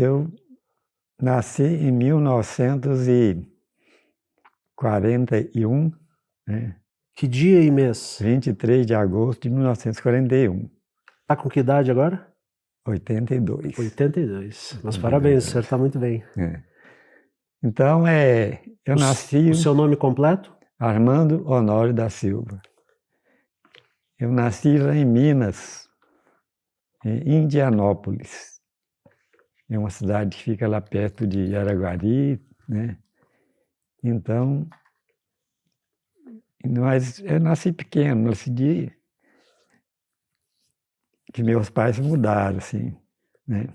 Eu nasci em 1941, né? Que dia e mês? 23 de agosto de 1941. Tá com que idade agora? 82. 82. Mas parabéns, o senhor está muito bem. É. Então, eu nasci... O seu nome completo? Armando Honório da Silva. Eu nasci lá em Minas, em Indianópolis. É uma cidade que fica lá perto de Araguari, né? Então, eu nasci pequeno, nasci que meus pais mudaram, assim, né?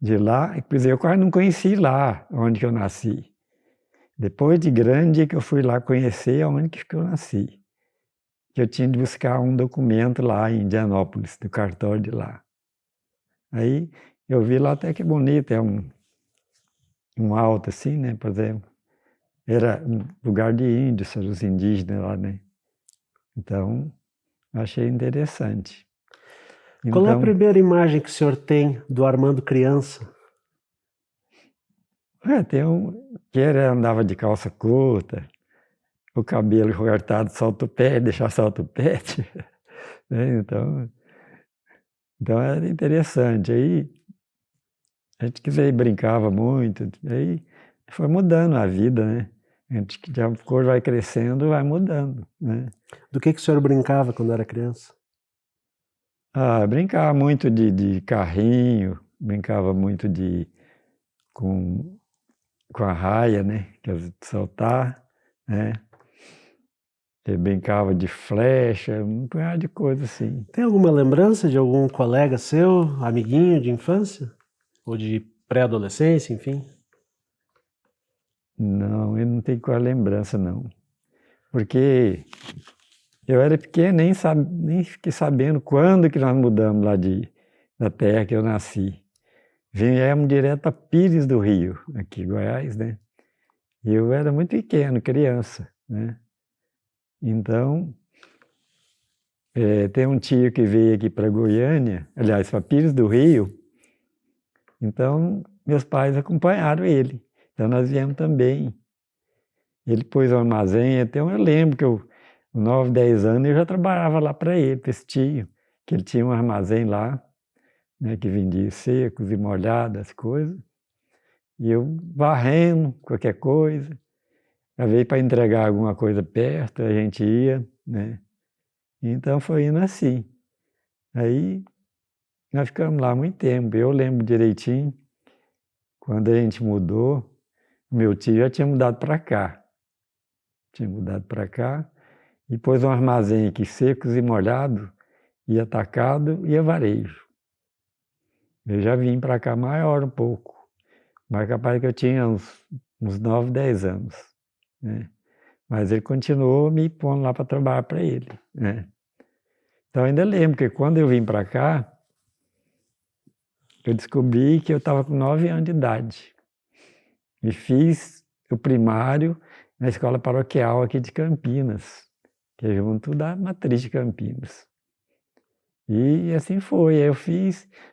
De lá, pois eu quase não conheci lá onde que eu nasci. Depois de grande que eu fui lá conhecer onde que eu nasci. Que eu tinha de buscar um documento lá em Indianópolis, do cartório de lá. Aí eu vi lá até que bonito, é um alto assim, né, por exemplo. Era um lugar de índios, os indígenas lá, né. Então, achei interessante. Qual é a primeira imagem que o senhor tem do Armando criança? Tem que ele andava de calça curta, o cabelo cortado, solta o pé, deixar solta o pé, né? Então era interessante. Aí a gente brincava muito, aí foi mudando a vida, né? A gente já vai crescendo, vai mudando, né? Do que o senhor brincava quando era criança? Brincava muito de carrinho, brincava muito com a raia, né? Que é soltar, né? Eu brincava de flecha, um punhado de coisa assim. Tem alguma lembrança de algum colega seu, amiguinho de infância? Ou de pré-adolescência, enfim? Não, eu não tenho qual lembrança, não. Porque eu era pequeno, nem fiquei sabendo quando que nós mudamos lá da terra que eu nasci. Viemos direto para Pires do Rio, aqui em Goiás, né? E eu era muito pequeno, criança, né? Então, tem um tio que veio aqui para Goiânia, aliás, para Pires do Rio. Então, meus pais acompanharam ele. Então, nós viemos também. Ele pôs um armazém, até eu lembro que com 9, 10 anos, eu já trabalhava lá para ele, para esse tio, que ele tinha um armazém lá, né, que vendia secos e molhados, as coisas. E eu varrendo qualquer coisa. Às vezes para entregar alguma coisa perto, a gente ia, né? Então foi indo assim. Aí nós ficamos lá muito tempo. Eu lembro direitinho, quando a gente mudou, meu tio já tinha mudado para cá. Tinha mudado para cá e pôs um armazém aqui, secos e molhados, e atacado e a varejo. Eu já vim para cá maior um pouco, mas capaz que eu tinha uns 9, 10 anos, né? Mas ele continuou me pondo lá para trabalhar para ele, né? Então, ainda lembro que quando eu vim para cá, eu descobri que eu estava com 9 anos de idade. E fiz o primário na escola paroquial aqui de Campinas, que é junto da matriz de Campinas. E assim foi. Aí eu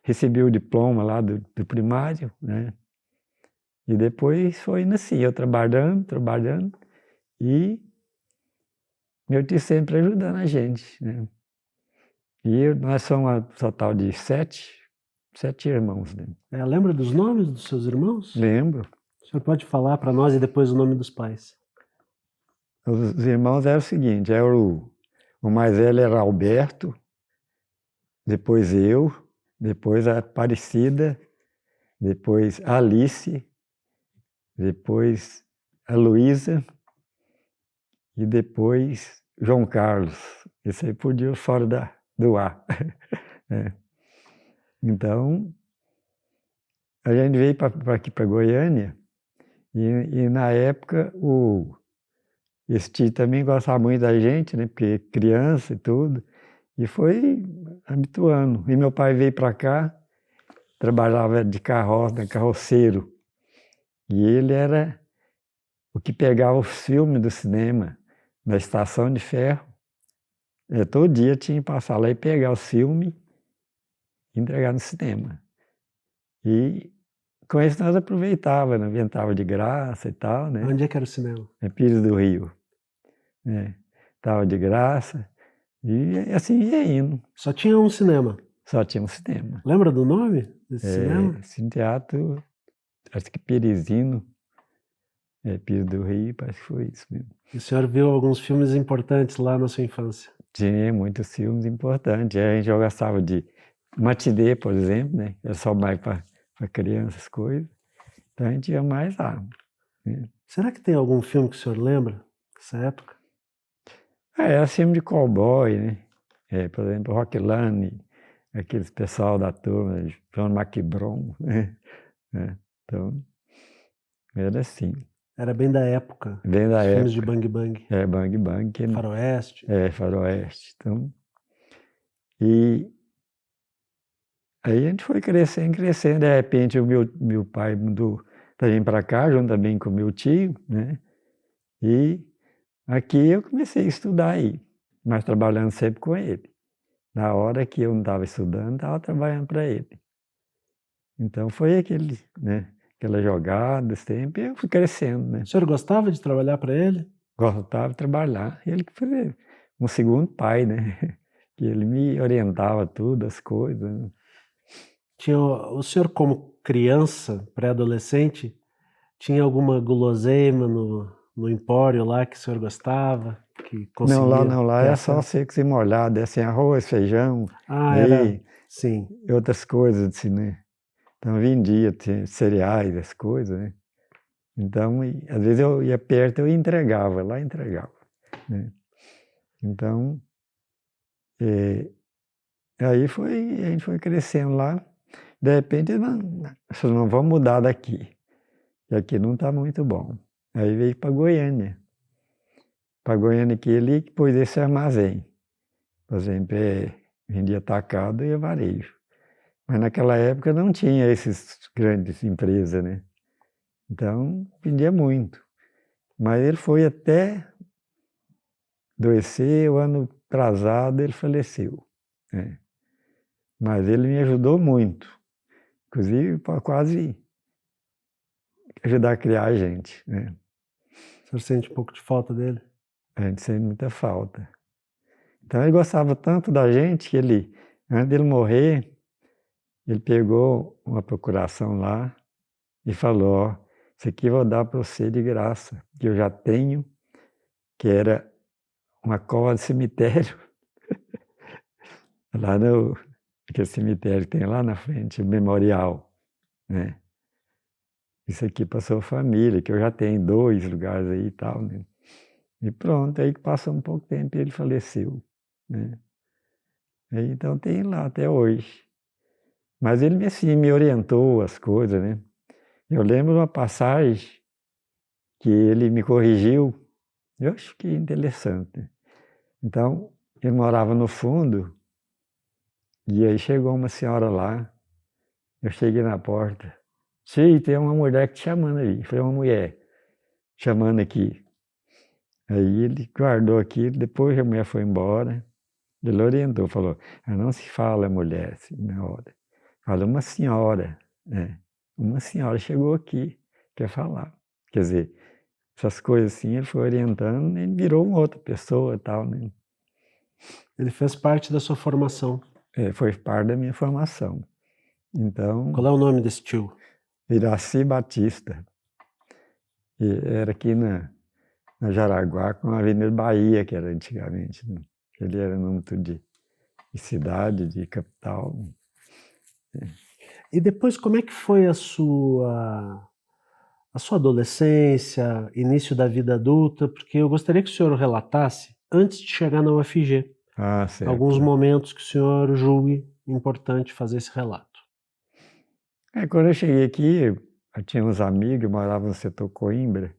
recebi o diploma lá do primário, né? E depois foi assim, eu trabalhando, e meu tio sempre ajudando a gente, né? E nós somos um total de 7 irmãos, né? Lembra dos nomes dos seus irmãos? Lembro. O senhor pode falar para nós e depois o nome dos pais? Os irmãos eram o seguinte, o mais velho era Alberto, depois eu, depois a Aparecida, depois a Alice, depois a Luísa e depois João Carlos. Esse aí podia fora do ar. É. Então, a gente veio aqui para Goiânia e na época esse tio também gostava muito da gente, né? Porque criança e tudo, e foi habituando. E meu pai veio para cá, trabalhava de carroça, carroceiro, e ele era o que pegava os filmes do cinema na estação de ferro. Todo dia tinha que passar lá e pegar os filmes e entregar no cinema. E com isso nós aproveitava, né? Entrava de graça e tal, né? Onde é que era o cinema? É Pires do Rio. Né? Tava de graça. E assim ia indo. Só tinha um cinema. Só tinha um cinema. Lembra do nome desse cinema? Cine Teatro, acho que Pirizino. Pires do Rio, parece que foi isso mesmo. E o senhor viu alguns filmes importantes lá na sua infância? Tinha muitos filmes importantes. A gente já gostava de matinê, por exemplo, né? Era só mais para crianças, coisas. Então a gente ia mais lá. Né? Será que tem algum filme que o senhor lembra dessa época? Era filme de cowboy, né? Por exemplo, Rockland, aqueles pessoal da turma, John McBron. Né? Então, era assim. Era bem da época. Bem da época. Filmes de Bang Bang. Bang Bang. Faroeste. Faroeste. Então, e aí a gente foi crescendo. De repente, o meu pai mudou para vir para cá, junto também com o meu tio, né? E aqui eu comecei a estudar aí, mas trabalhando sempre com ele. Na hora que eu não estava estudando, estava trabalhando para ele. Então foi aquela jogada sempre, eu fui crescendo, né? O senhor gostava de trabalhar para ele? Gostava de trabalhar. Ele que foi um segundo pai, né? Que ele me orientava tudo, as coisas. Né? O senhor, como criança, pré-adolescente, tinha alguma guloseima no empório lá que o senhor gostava? Que conseguia lá é só secos e molhados, assim, arroz, feijão, sim. E outras coisas, assim, né? Então vendia cereais, as coisas, né? Então, às vezes eu ia perto, eu entregava, né? Então, aí a gente foi crescendo lá. De repente, não vamos mudar daqui. E aqui não está muito bom. Aí veio para Goiânia. Para Goiânia aqui, ele pôs esse armazém. Por exemplo, vendia atacado e varejo. Mas naquela época não tinha essas grandes empresas, né? Então, vendia muito. Mas ele foi até adoecer, o ano atrasado ele faleceu. Né? Mas ele me ajudou muito. Inclusive, para quase ajudar a criar a gente. Né? O senhor sente um pouco de falta dele? A gente sente muita falta. Então, ele gostava tanto da gente que ele, antes dele morrer, ele pegou uma procuração lá e falou, ó, isso aqui eu vou dar para você de graça, que eu já tenho, que era uma cova de cemitério, lá aquele cemitério que tem lá na frente, o memorial, né? Isso aqui para sua família, que eu já tenho 2 lugares aí e tal, né? E pronto, aí passou um pouco tempo e ele faleceu, né? Aí, então tem lá até hoje. Mas ele assim, me orientou as coisas, né? Eu lembro de uma passagem que ele me corrigiu, eu acho que interessante. Então, ele morava no fundo, e aí chegou uma senhora lá, eu cheguei na porta, sim, tem uma mulher te chamando ali, foi uma mulher chamando aqui. Aí ele guardou aquilo, depois a mulher foi embora, ele orientou, falou, não se fala mulher assim na hora, fala uma senhora, né? Uma senhora chegou aqui, quer falar. Quer dizer, essas coisas assim, ele foi orientando, ele virou uma outra pessoa e tal, né? Ele fez parte da sua formação. Foi parte da minha formação. Então... Qual é o nome desse tio? Iraci Batista. E era aqui na Jaraguá, com a Avenida Bahia, que era antigamente. Né? Ele era nome de cidade, de capital. E depois, como é que foi a sua adolescência, início da vida adulta? Porque eu gostaria que o senhor relatasse, antes de chegar na UFG, Certo. alguns momentos que o senhor julgue importante fazer esse relato. Quando eu cheguei aqui, eu tinha uns amigos que moravam no setor Coimbra,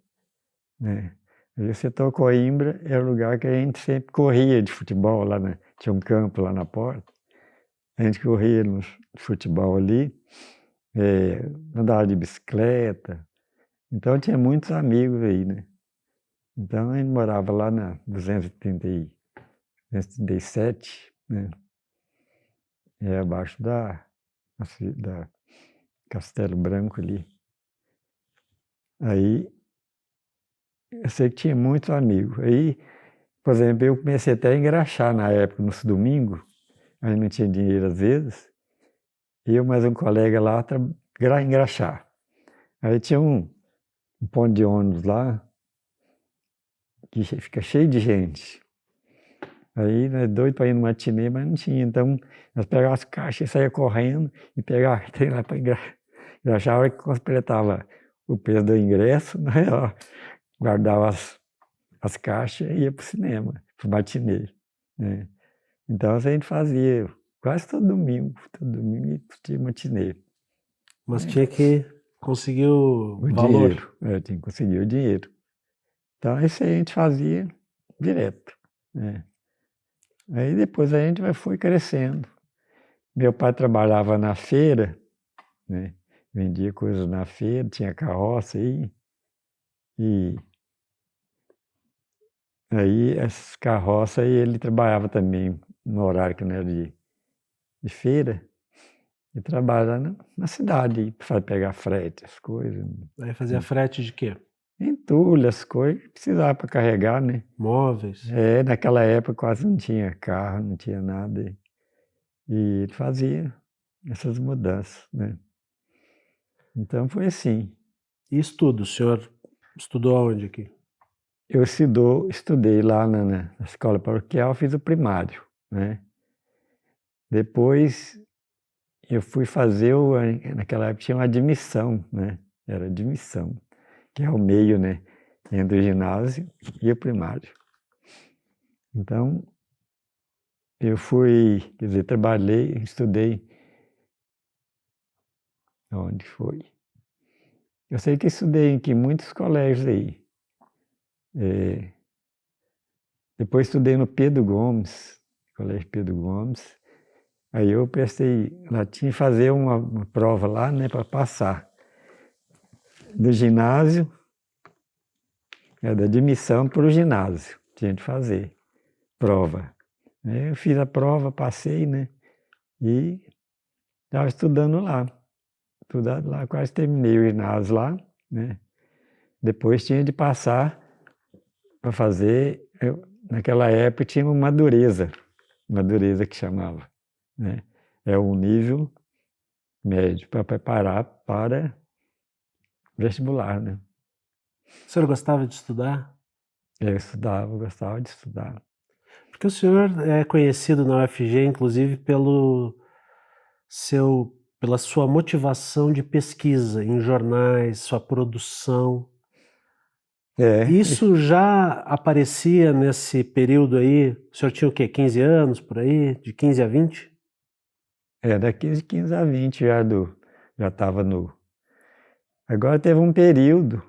né? E o setor Coimbra era o lugar que a gente sempre corria de futebol, tinha um campo lá na porta. A gente corria no futebol ali, andava de bicicleta. Então tinha muitos amigos aí, né? Então a gente morava lá na 237, né? Abaixo da Castelo Branco ali. Aí, eu sei que tinha muitos amigos. Aí, por exemplo, eu comecei até a engraxar na época, nos domingos, aí não tinha dinheiro às vezes, eu mais um colega lá engraxar. Aí tinha um ponto de ônibus lá, que fica cheio de gente. Aí, nós doidos para ir no matinê, mas não tinha. Então, nós pegávamos as caixas e saía correndo e pegava tem lá para engraxar. A hora que completava o peso do ingresso, né, ó, guardava as caixas e ia para o cinema, para o matinê. Né? Então, a gente fazia quase todo domingo tinha matinê. Mas tinha que conseguir o valor. Dinheiro, tinha que conseguir o dinheiro. Então, isso aí a gente fazia direto. Né? Aí depois a gente foi crescendo. Meu pai trabalhava na feira, né? Vendia coisas na feira, tinha carroça aí. E aí essas carroças aí ele trabalhava também no horário que não era de feira. E trabalhava na cidade para pegar frete, as coisas. Aí fazia frete de quê? Entulho, as coisas que precisava para carregar, né? Móveis. Naquela época quase não tinha carro, não tinha nada. E ele fazia essas mudanças, né? Então foi assim. E estudo? O senhor estudou aonde aqui? Eu estudei lá na escola paroquial, fiz o primário, né? Depois eu fui fazer, naquela época tinha uma admissão, né? Era admissão, que é o meio, né? Entre o ginásio e o primário. Então, eu fui, quer dizer, trabalhei, estudei. Onde foi? Eu sei que estudei em muitos colégios aí. Depois estudei no Pedro Gomes, Colégio Pedro Gomes. Aí eu prestei, lá tinha que fazer uma prova lá, né, para passar. Do ginásio, da admissão para o ginásio, tinha de fazer prova. Aí eu fiz a prova, passei, né, e estava estudando lá. Quase terminei o ginásio lá, né. Depois tinha de passar para fazer, naquela época tinha uma madureza que chamava, né? É um nível médio para preparar para vestibular, né? O senhor gostava de estudar? Eu gostava de estudar. Porque o senhor é conhecido na UFG, inclusive, pela sua motivação de pesquisa em jornais, sua produção. Isso já aparecia nesse período aí? O senhor tinha o quê? 15 anos por aí? De 15 a 20? Daqui de 15 a 20 já estava no... Agora teve um período,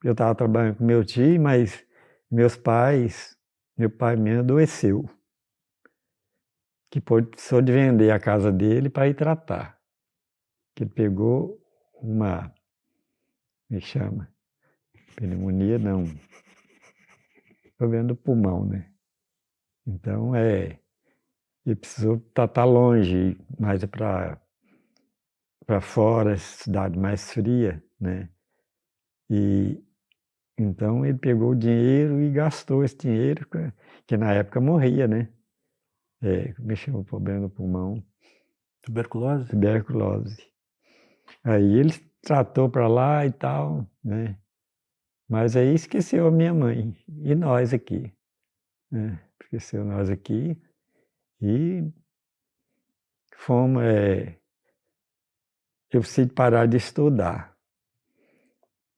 eu estava trabalhando com meu tio, mas meu pai mesmo adoeceu. Que precisou de vender a casa dele para ir tratar. Que ele pegou uma... Me chama... Pneumonia, não. Problema do pulmão, né? Então, ele precisou estar longe, mais para fora, cidade mais fria, né? E então ele pegou o dinheiro e gastou esse dinheiro, que na época morria, né? Como chama o problema do pulmão? Tuberculose? Tuberculose. Aí ele tratou para lá e tal, né? Mas aí esqueceu a minha mãe e nós aqui, né? Esqueceu nós aqui e fomos... eu precisei parar de estudar.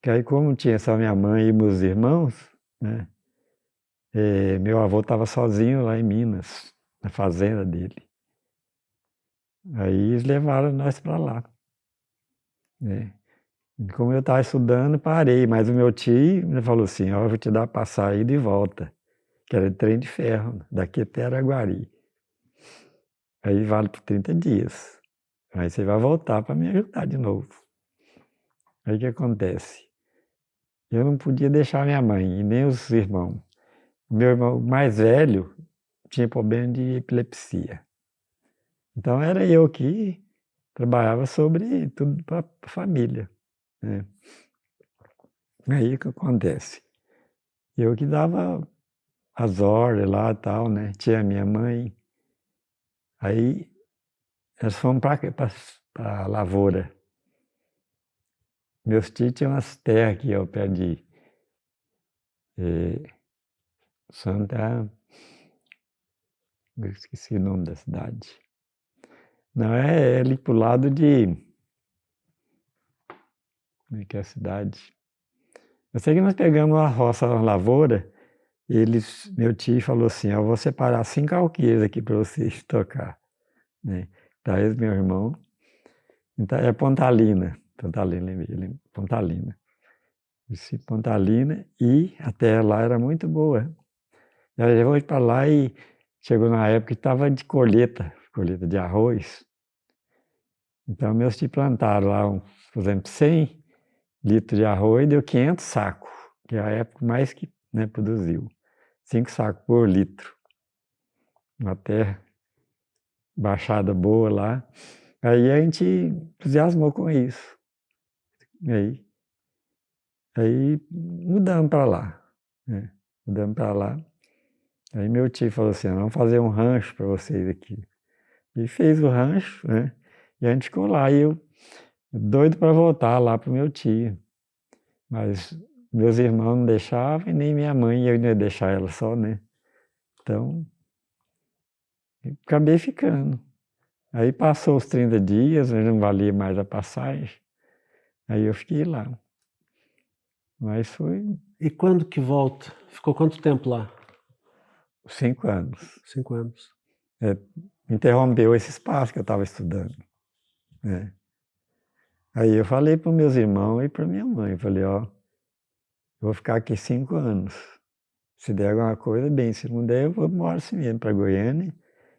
Que aí, como tinha só minha mãe e meus irmãos, né? Meu avô estava sozinho lá em Minas, na fazenda dele. Aí eles levaram nós para lá. Né? E como eu estava estudando, parei, mas o meu tio me falou assim, eu vou te dar para sair de volta, que era de trem de ferro, daqui até Araguari. Aí vale por 30 dias. Aí você vai voltar para me ajudar de novo. Aí o que acontece? Eu não podia deixar minha mãe e nem os irmãos. Meu irmão mais velho tinha problema de epilepsia. Então era eu que trabalhava sobre tudo para a família, né? Aí o que acontece? Eu que dava as ordens lá e tal, né? Tinha minha mãe. Aí nós fomos para a lavoura. Meus tios tinham umas terras aqui ao pé de Santa... Eu esqueci o nome da cidade. Não, é ali pro lado de... Como é que é a cidade? Eu sei que nós pegamos a roça, a lavoura, e meu tio falou assim, eu vou separar 5 alqueires aqui para vocês tocar, né? Então, esse meu irmão, então, é Pontalina, lembrei, Pontalina. Disse Pontalina, e a terra lá era muito boa. Aí eu fui para lá e chegou na época que estava de colheita de arroz. Então, meus tios plantaram lá, por exemplo, 100 litros de arroz, deu 500 sacos, que é a época mais que, né, produziu. 5 sacos por litro. Uma terra baixada boa lá. Aí a gente entusiasmou com isso. Aí mudamos para lá, né? Mudamos para lá. Aí meu tio falou assim, vamos fazer um rancho para vocês aqui. E fez o rancho, né? E a gente ficou lá. E eu doido para voltar lá para o meu tio. Mas meus irmãos não deixavam, e nem minha mãe, eu não ia deixar ela só, né? Então, acabei ficando. Aí passou os 30 dias, não valia mais a passagem. Aí eu fiquei lá. Mas foi... E quando que volta? Ficou quanto tempo lá? 5 anos. 5 anos. Interrompeu esse espaço que eu estava estudando, né? Aí eu falei para os meus irmãos e para minha mãe, eu falei, ó, eu vou ficar aqui 5 anos. Se der alguma coisa, bem, se não der, eu vou embora assim mesmo para Goiânia,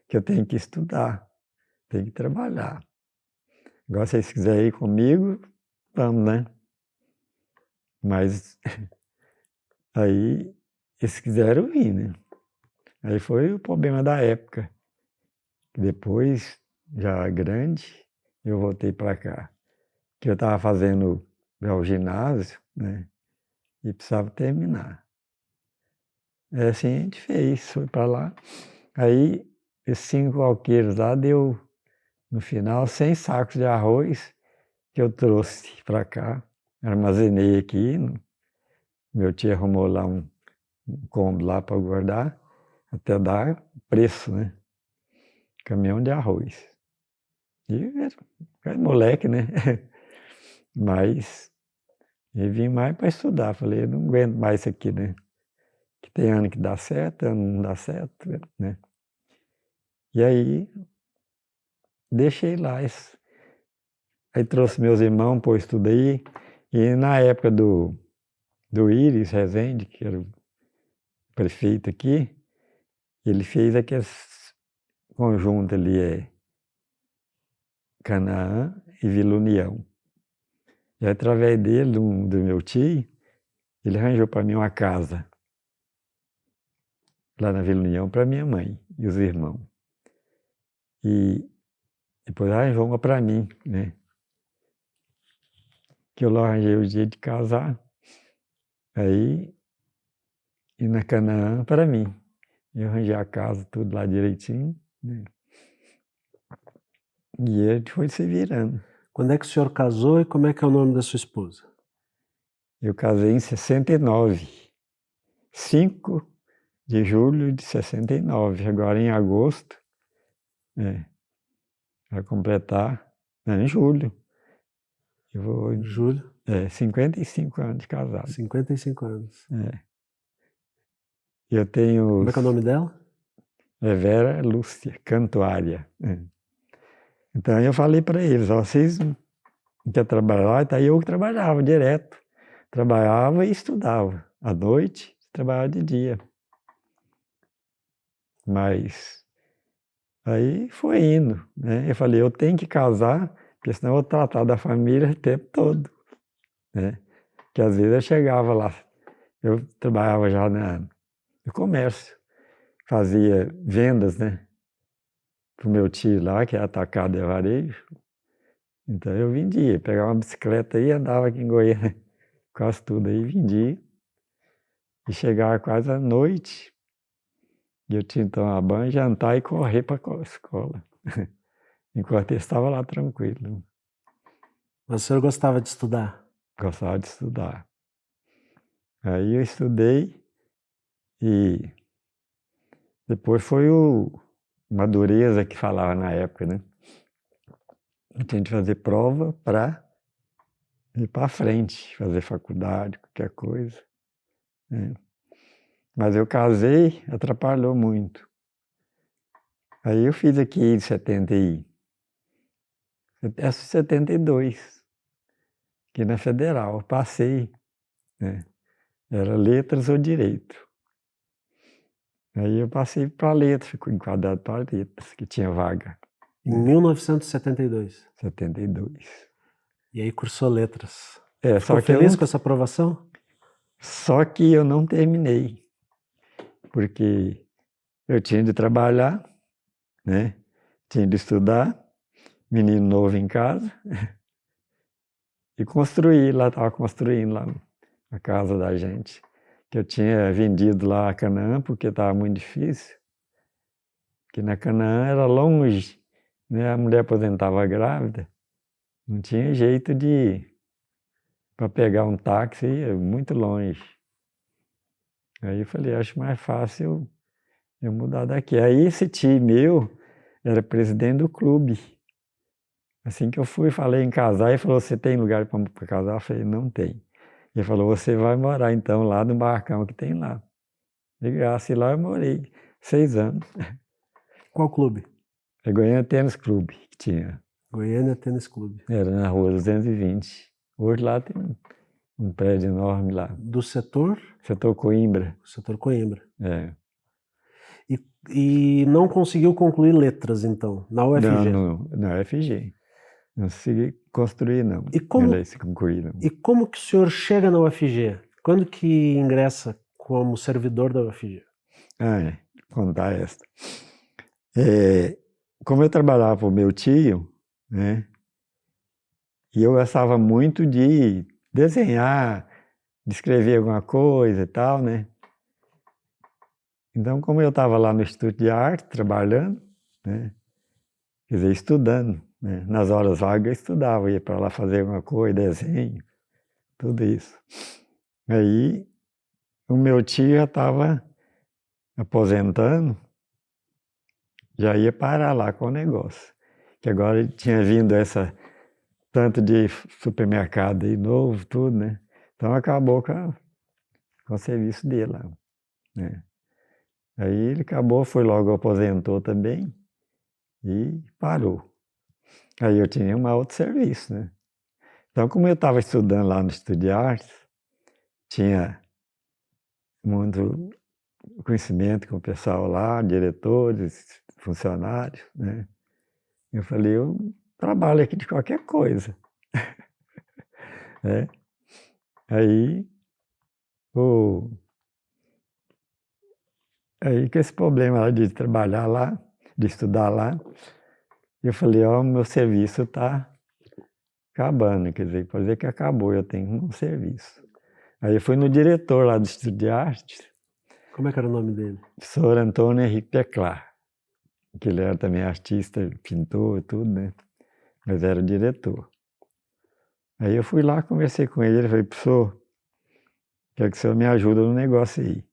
que eu tenho que estudar, tenho que trabalhar. Agora, se vocês quiserem ir comigo, vamos, né? Mas aí eles quiseram vir, né? Aí foi o problema da época. Depois, já grande, eu voltei para cá. Que eu estava fazendo o ginásio, né? E precisava terminar. É assim a gente fez, foi para lá. Aí, esses 5 alqueires lá deu, no final, 100 sacos de arroz que eu trouxe para cá. Armazenei aqui. Meu tio arrumou lá um cômodo lá para guardar, até dar preço, né? Caminhão de arroz. E era moleque, né? Mas eu vim mais para estudar. Falei, eu não aguento mais isso aqui, né? Que tem ano que dá certo, ano não dá certo, né? E aí, deixei lá. Aí trouxe meus irmãos, pô, estudei. E na época do Íris Rezende, que era o prefeito aqui, ele fez aqueles conjuntos ali, Canaã e Vila União. E através dele, do meu tio, ele arranjou para mim uma casa lá na Vila União para minha mãe e os irmãos. E depois arranjou uma para mim, né? Que eu lá arranjei o dia de casar. Aí, e na Canaã para mim. Eu arranjei a casa, tudo lá direitinho, né? E ele foi se virando. Quando é que o senhor casou e como é que é o nome da sua esposa? Eu casei em 69. 5 de julho de 69. Agora em agosto, vai completar, em julho. Eu vou... Julho? 55 anos de casado. 55 anos. Eu tenho... Como é que é o nome dela? É Vera Lúcia Cantuária. Então eu falei para eles, ó, vocês não querem trabalhar? Então eu que trabalhava direto. Trabalhava e estudava. À noite, trabalhava de dia. Mas aí foi indo, né? Eu falei, eu tenho que casar, porque senão eu vou tratar da família o tempo todo, né? Que às vezes eu chegava lá, eu trabalhava já no comércio, fazia vendas, né? Pro meu tio lá, que é atacado e varejo. Então eu vendia, pegava uma bicicleta aí, andava aqui em Goiânia, quase tudo aí, vendia. E chegava quase à noite, e eu tinha que tomar banho, jantar e correr para a escola. Enquanto eu estava lá tranquilo. Mas o senhor gostava de estudar? Gostava de estudar. Aí eu estudei e depois foi o Madureza que falava na época, né? Eu tinha que fazer prova para ir para frente, fazer faculdade, qualquer coisa. Né? Mas eu casei, atrapalhou muito. Aí eu fiz aqui em 72, aqui na Federal, passei. Né? Era letras ou direito. Aí eu passei para letras, ficou enquadrado para letras, que tinha vaga. Em 1972. 72. E aí cursou letras. Ficou só que feliz com essa aprovação? Só que eu não terminei, porque eu tinha de trabalhar, né? Tinha de estudar, menino novo em casa, e construir lá, estava construindo lá a casa da gente, que eu tinha vendido lá a Canaã, porque estava muito difícil, porque na Canaã era longe, né? A mulher aposentava grávida, não tinha jeito para pegar um táxi, muito longe. Aí eu falei, acho mais fácil eu mudar daqui. Aí esse tio meu era presidente do clube. Assim que eu fui, falei em casar, ele falou, você tem lugar para casar? Eu falei, não tem. Ele falou, você vai morar então lá no barracão que tem lá. De graça, e lá eu morei 6 anos. Qual clube? É Goiânia Tênis Clube que tinha. Goiânia Tênis Clube. Era na rua 220. Hoje lá tem um prédio enorme lá. Do setor? Setor Coimbra. Setor Coimbra. É. E não conseguiu concluir letras, então, na UFG? Não, na UFG. Não consegui construir, não. E como, se concluir, não. E como que o senhor chega na UFG? Quando que ingressa como servidor da UFG? Vou contar essa. Como eu trabalhava para o meu tio, né? E eu gostava muito de desenhar, de escrever alguma coisa e tal, né? Então, como eu estava lá no Instituto de Arte, trabalhando, né? Quer dizer, estudando, né? Nas horas vagas eu estudava, ia para lá fazer alguma coisa, desenho, tudo isso. Aí, o meu tio já estava aposentando, já ia parar lá com o negócio. Que agora ele tinha vindo tanto de supermercado aí novo, tudo, né? Então acabou com o serviço dele lá, né? Aí ele foi logo aposentou também e parou. Aí eu tinha um outro serviço, né? Então, como eu estava estudando lá no Instituto de Artes, tinha muito conhecimento com o pessoal lá, diretores, funcionários, né? Eu falei, eu trabalho aqui de qualquer coisa. Né? Aí com esse problema lá de trabalhar lá, de estudar lá, eu falei, meu serviço está acabando, quer dizer, pode dizer que acabou, eu tenho um serviço. Aí eu fui no diretor lá do Instituto de Arte. Como é que era o nome dele? Professor Antônio Henrique Teclar, que ele era também artista, pintor e tudo, né? Mas era diretor. Aí eu fui lá, conversei com ele, falei, professor, quero que o senhor me ajude no negócio aí.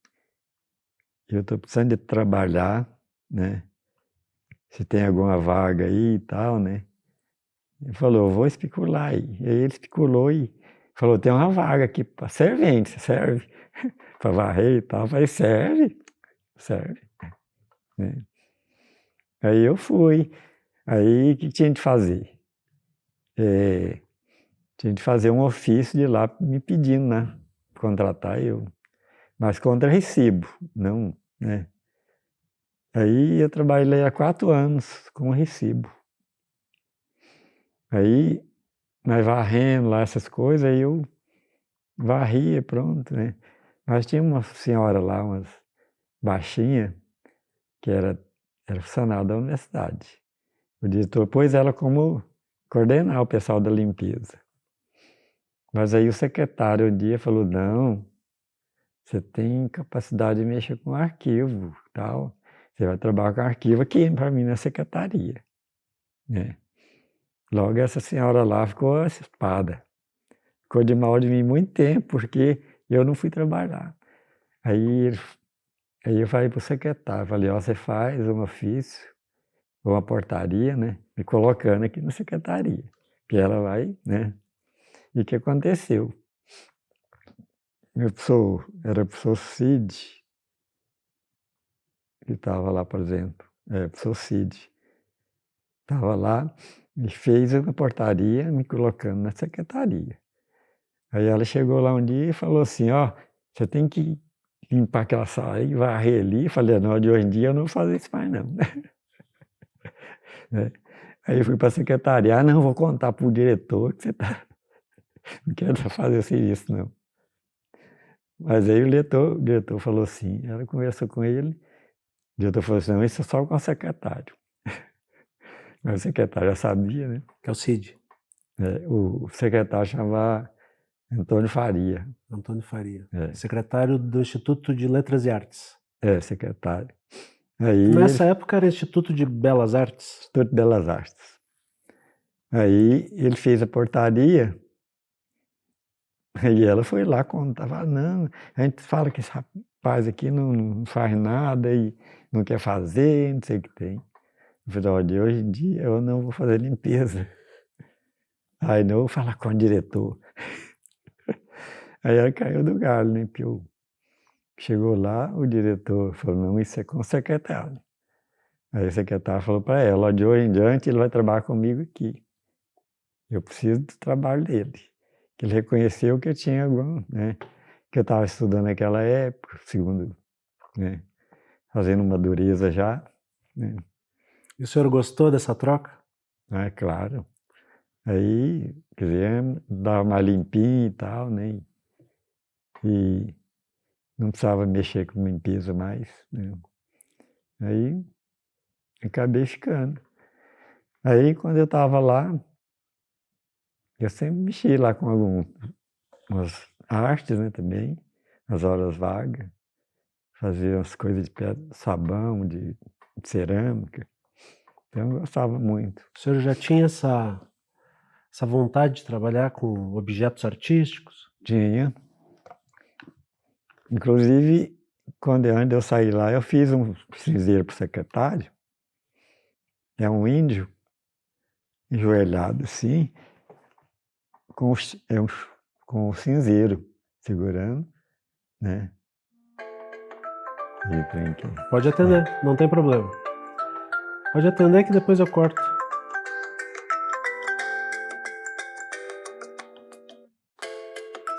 Eu estou precisando de trabalhar, né? Se tem alguma vaga aí e tal, né? Ele falou, eu vou especular aí. E aí ele especulou e falou, tem uma vaga aqui para servente, você serve? Para varrer e tal. Eu falei, serve. Né? Aí eu fui. Aí o que tinha de fazer? Tinha de fazer um ofício de lá me pedindo, né? Contratar eu. Mas contra recibo, não, né? Aí eu trabalhei há 4 anos com recibo. Aí, nós varrendo lá essas coisas, aí eu varria, pronto, né? Mas tinha uma senhora lá, umas baixinha, que era funcionária da universidade. O diretor pôs ela como coordenar o pessoal da limpeza. Mas aí o secretário um dia falou, não, você tem capacidade de mexer com arquivo, tal. Você vai trabalhar com arquivo aqui para mim na secretaria. Né? Logo essa senhora lá ficou espada. Ficou de mal de mim muito tempo, porque eu não fui trabalhar. Aí eu falei para o secretário, falei, ó, você faz um ofício, ou uma portaria, né? Me colocando aqui na secretaria. Que ela vai, né? E o que aconteceu? Era o professor Cid, que estava lá, por exemplo. O professor Cid. Estava lá e fez uma portaria me colocando na secretaria. Aí ela chegou lá um dia e falou assim, ó, você tem que limpar aquela sala aí, varrer ali. Eu falei, não, de hoje em dia eu não vou fazer isso mais não. Aí eu fui para a secretaria, não, vou contar para o diretor que você não quer fazer o serviço não. Mas aí o diretor falou assim, ela conversou com ele, o diretor falou assim, não, isso é só com o secretário. Mas o secretário já sabia, né? Que é o Cid. O secretário chamava Antônio Faria. Antônio Faria. Secretário do Instituto de Letras e Artes. Secretário. Aí Nessa época era Instituto de Belas Artes? Instituto de Belas Artes. Aí ele fez a portaria, e ela foi lá contar, não, a gente fala que esse rapaz aqui não faz nada e não quer fazer, não sei o que tem. Eu falei, olha, hoje em dia eu não vou fazer limpeza. Aí não, eu vou falar com o diretor. Aí ela caiu do galho, né? Porque chegou lá, o diretor falou, não, isso é com o secretário. Aí o secretário falou para ela, ó, de hoje em diante ele vai trabalhar comigo aqui. Eu preciso do trabalho dele. Que ele reconheceu que eu tinha algum, né? Que eu estava estudando naquela época, segundo, né? Fazendo uma dureza já, né? E o senhor gostou dessa troca? É claro. Aí, quer dizer, dava uma limpinha e tal, né? E não precisava mexer com limpeza mais, né? Aí, acabei ficando. Aí, quando eu estava lá, eu sempre mexi lá com algumas artes, né, também, nas horas vagas. Fazia umas coisas de pedra, sabão, de cerâmica. Então, eu gostava muito. O senhor já tinha essa vontade de trabalhar com objetos artísticos? Tinha. Inclusive, quando eu saí lá, eu fiz um cinzeiro para o secretário. É um índio, enjoelhado assim, com o cinzeiro segurando, né? E tem aqui. Pode atender, não tem problema. Pode atender que depois eu corto.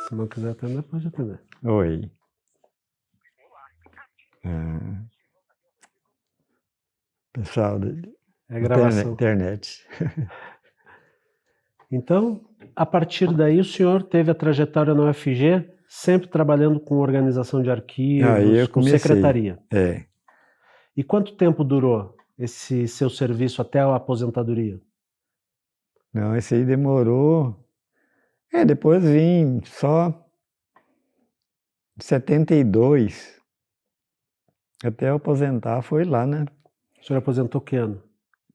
Se não quiser atender, pode atender. Oi. Pessoal É gravação. internet. Então, a partir daí o senhor teve a trajetória na UFG, sempre trabalhando com organização de arquivos, com secretaria. E quanto tempo durou esse seu serviço até a aposentadoria? Não, esse aí demorou. Depois vim só em 72. Até eu aposentar foi lá, né? O senhor aposentou que ano?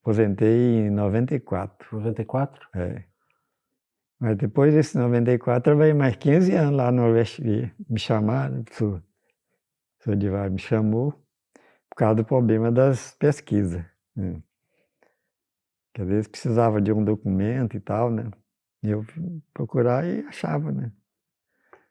Aposentei em 94. 94? Mas depois desse 94, eu trabalhei mais 15 anos lá no UFG. Me chamaram, o professor Divar me chamou, por causa do problema das pesquisas. Né? Que às vezes precisava de um documento e tal, né? E eu procurar e achava, né?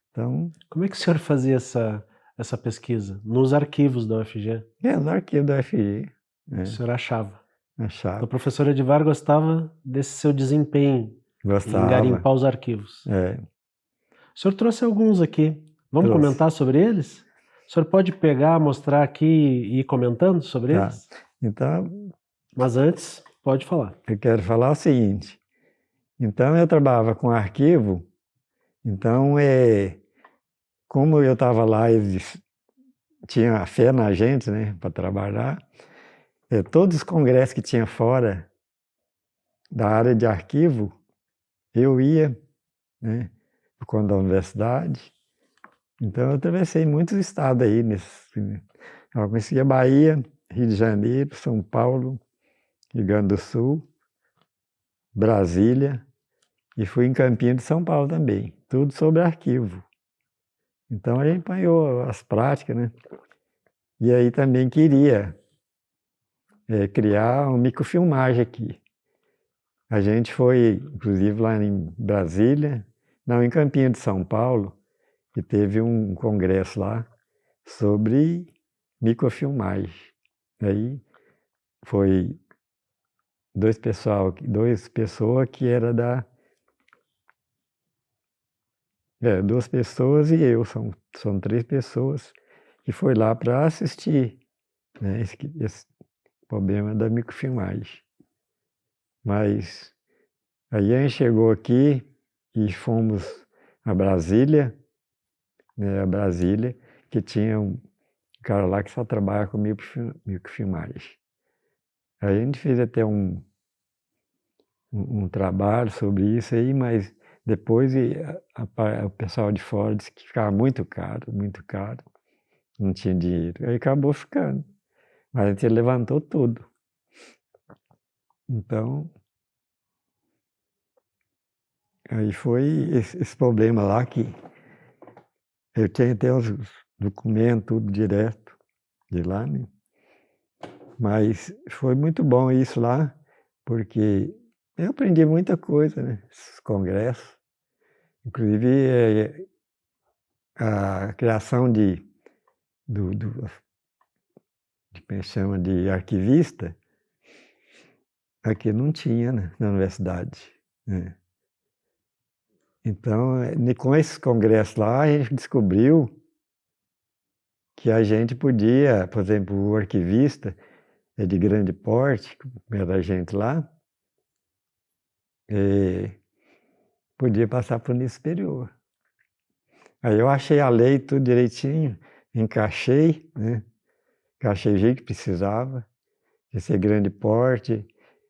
Então... Como é que o senhor fazia essa pesquisa? Nos arquivos da UFG? Nos arquivos da UFG. O senhor achava? Achava. O professor Edivar gostava desse seu desempenho. Gostava. Em garimpar os arquivos. O senhor trouxe alguns aqui. Vamos comentar sobre eles? O senhor pode pegar, mostrar aqui e ir comentando sobre eles? Então... Mas antes, pode falar. Eu quero falar o seguinte. Então, eu trabalhava com arquivo. Então, como eu estava lá, eles tinham a fé na gente, né, para trabalhar. Todos os congressos que tinha fora, da área de arquivo, eu ia, né, por conta da universidade. Então, eu atravessei muitos estados aí. Eu conhecia Bahia, Rio de Janeiro, São Paulo, Rio Grande do Sul, Brasília, e fui em Campinas de São Paulo também. Tudo sobre arquivo. Então, a gente apanhou as práticas, né? E aí também queria criar uma microfilmagem aqui. A gente foi, inclusive, lá em Brasília, não, em Campinas de São Paulo, e teve um congresso lá sobre microfilmagem. Aí foi duas pessoas que era duas pessoas e eu, são 3 pessoas que foi lá para assistir, né, esse problema da microfilmagem. Mas aí a gente chegou aqui e fomos a Brasília, né, que tinha um cara lá que só trabalha com microfilmagem. Aí a gente fez até um trabalho sobre isso aí, mas depois o pessoal de fora disse que ficava muito caro, não tinha dinheiro. Aí acabou ficando. Mas a gente levantou tudo. Então, aí foi esse problema lá que eu tinha até os documentos, tudo direto de lá, né? Mas foi muito bom isso lá, porque eu aprendi muita coisa, né? Esses congressos. Inclusive, a criação de como chama, de arquivista, aqui não tinha, né, na universidade, né? Então, com esses congressos lá, a gente descobriu que a gente podia, por exemplo, o arquivista de grande porte, como era a gente lá, podia passar para o nível superior. Aí eu achei a lei tudo direitinho, encaixei, né? Encaixei o jeito que precisava, de ser grande porte,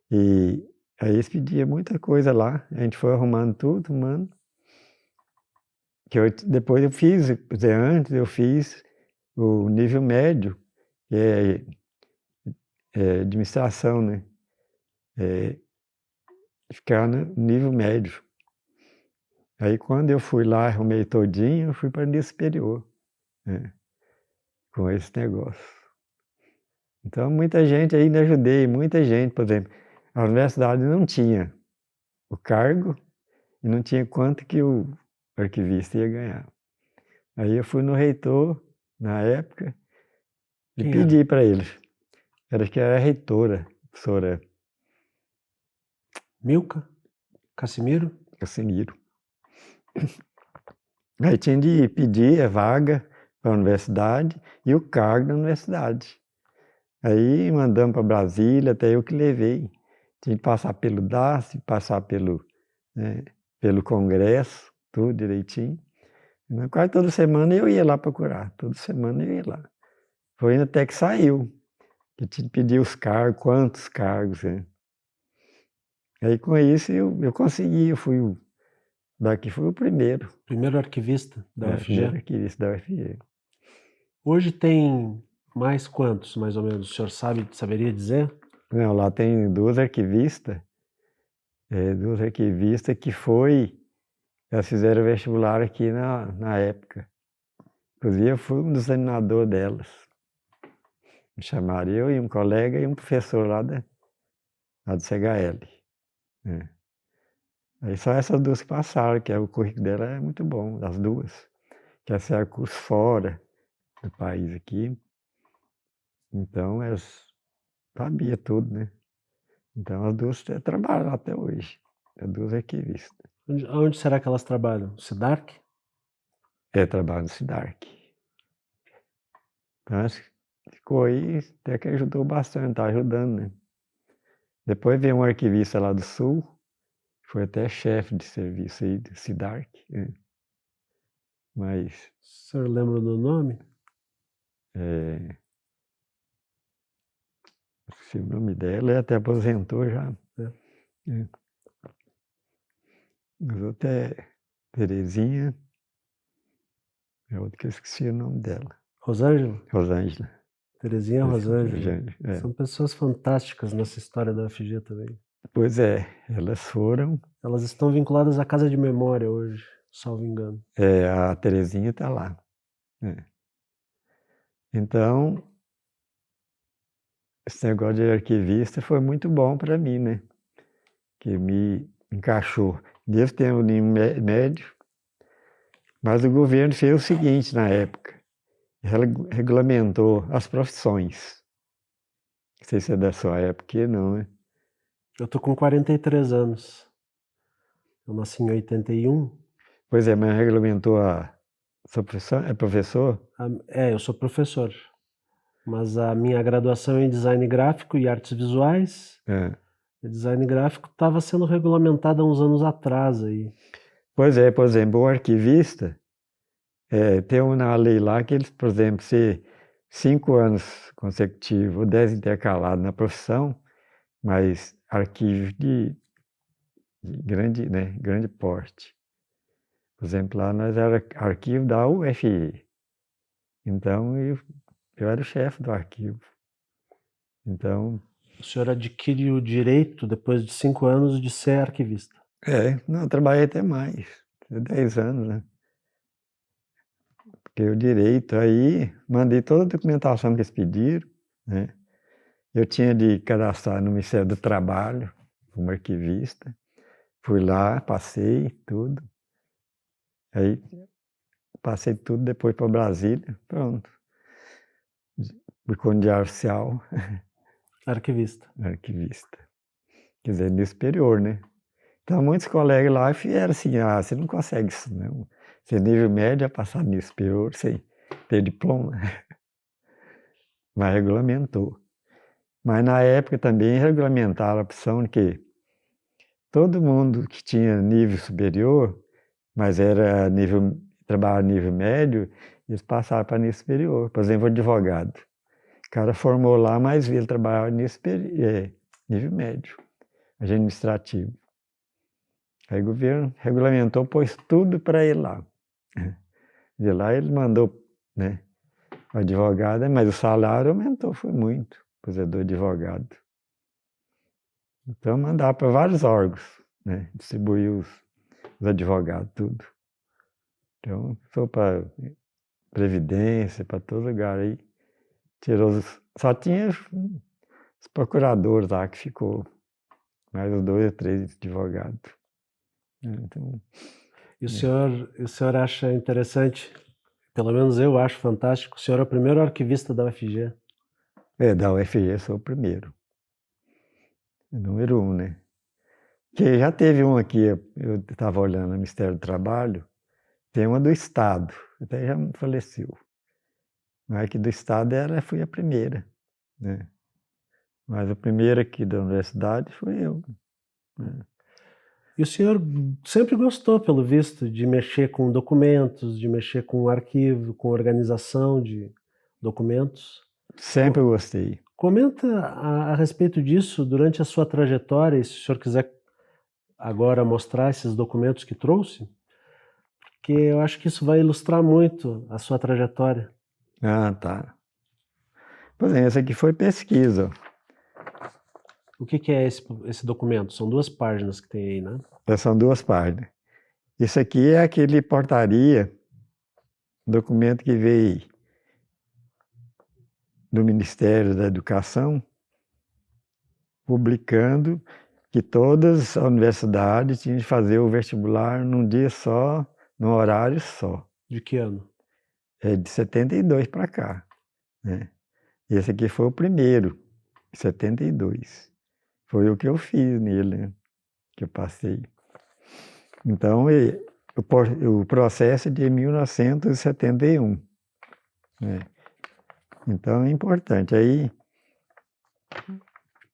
e aí eles pediam muita coisa lá, a gente foi arrumando tudo, mano. Depois eu fiz, antes eu fiz o nível médio, que é administração, né? Ficar no nível médio. Aí quando eu fui lá, arrumei todinho, eu fui para o nível superior, né, com esse negócio. Então muita gente ainda ajudei, muita gente, por exemplo, a universidade não tinha o cargo e não tinha quanto que o arquivista ia ganhar. Aí eu fui no reitor, na época, e pedi para ele. Era que era a reitora, professora Milka? Cassimiro? Cassimiro. Aí tinha de pedir a vaga para a universidade e o cargo da universidade. Aí mandamos para Brasília, até eu que levei. Tinha que passar pelo DAS, passar pelo Congresso, tudo direitinho. Quase toda semana eu ia lá procurar, toda semana eu ia lá. Foi indo até que saiu, que tinha que pedir os cargos, quantos cargos, né? Aí com isso eu consegui, daqui fui o primeiro. Primeiro arquivista da UFG? Primeiro arquivista da UFG. Hoje tem mais quantos, mais ou menos? O senhor saberia dizer? Não, lá tem duas arquivistas que elas fizeram vestibular aqui na época. Inclusive eu fui um dos examinadores delas. Me chamaram eu e um colega e um professor lá do CHL. Aí só essas duas que passaram, que o currículo dela é muito bom, as duas. Que essa é curso fora do país aqui. Então elas sabiam tudo, né? Então as duas trabalham até hoje. As duas arquivistas. Onde será que elas trabalham? SIDARC? Trabalho no SIDARC. Então ficou aí, até que ajudou bastante, tá ajudando, né? Depois veio um arquivista lá do Sul, foi até chefe de serviço aí do SIDARC, né? Mas... O senhor lembra do nome? O nome dela, ela até aposentou já. É. As outras é Terezinha, é outra que eu esqueci o nome dela. Rosângela? Rosângela. Terezinha Rosângela. São pessoas fantásticas nessa história da UFG também. Pois é, elas foram... Elas estão vinculadas à Casa de Memória hoje, salvo engano. É, a Terezinha está lá. É. Então, esse negócio de arquivista foi muito bom para mim, né? Que me encaixou. Devo ter um nível médio, mas o governo fez o seguinte na época, regulamentou as profissões. Não sei se é da sua época, não, né? Eu tô com 43 anos. Eu nasci em 81. Pois é, mas regulamentou a sua profissão? É professor? Eu sou professor. Mas a minha graduação é em design gráfico e artes visuais. O design gráfico estava sendo regulamentado há uns anos atrás aí. Pois é, por exemplo, o arquivista, tem uma lei lá que eles, por exemplo, se 5 anos consecutivos ou 10 intercalados na profissão, mas arquivo de grande, né, grande porte. Por exemplo, lá nós era arquivo da UFG. Então, eu era o chefe do arquivo. Então... O senhor adquire o direito, depois de 5 anos, de ser arquivista? Não, eu trabalhei até mais, 10 anos, né? Porque o direito aí, mandei toda a documentação que eles pediram, né? Eu tinha de cadastrar no Ministério do Trabalho, como arquivista. Fui lá, passei tudo. Aí, passei tudo depois para Brasília, pronto. Ficou no Diário Oficial. Arquivista. Arquivista. Quer dizer, nível superior, né? Então, muitos colegas lá vieram assim, você não consegue isso, não. Você nível médio, é passar nível superior, sem ter diploma. Mas regulamentou. Mas na época também regulamentaram a opção de que todo mundo que tinha nível superior, mas era trabalhava nível médio, eles passaram para nível superior. Por exemplo, o advogado. O cara formou lá, mas ele trabalhava nível médio, administrativo. Aí o governo regulamentou, pôs tudo para ele lá. De lá ele mandou, né, o advogado, mas o salário aumentou, foi muito, por exemplo, do advogado. Então mandava para vários órgãos, né, distribuir os advogados, tudo. Então, foi para Previdência, para todo lugar aí. Só tinha os procuradores lá que ficou, mais os 2 ou 3 advogados. Então, e o senhor acha interessante, pelo menos eu acho fantástico, o senhor é o primeiro arquivista da UFG? Da UFG sou o primeiro. Número 1, né? Que já teve um aqui, eu estava olhando no Ministério do Trabalho, tem uma do Estado, até já faleceu. Mas aqui do Estado fui a primeira, né? Mas a primeira aqui da universidade foi eu. Né? E o senhor sempre gostou, pelo visto, de mexer com documentos, de mexer com arquivo, com organização de documentos? Sempre gostei. Comenta a respeito disso durante a sua trajetória, e se o senhor quiser agora mostrar esses documentos que trouxe, porque eu acho que isso vai ilustrar muito a sua trajetória. Ah, tá. Pois é, essa aqui foi pesquisa. O que é esse documento? São 2 páginas que tem aí, né? São 2 páginas. Isso aqui é aquele portaria, documento que veio do Ministério da Educação, publicando que todas as universidades tinham de fazer o vestibular num dia só, num horário só. De que ano? É de 72 para cá, né? Esse aqui foi o primeiro, 72. Foi o que eu fiz nele, né? Que eu passei. Então, o processo é de 1971. Né? Então, é importante. Aí,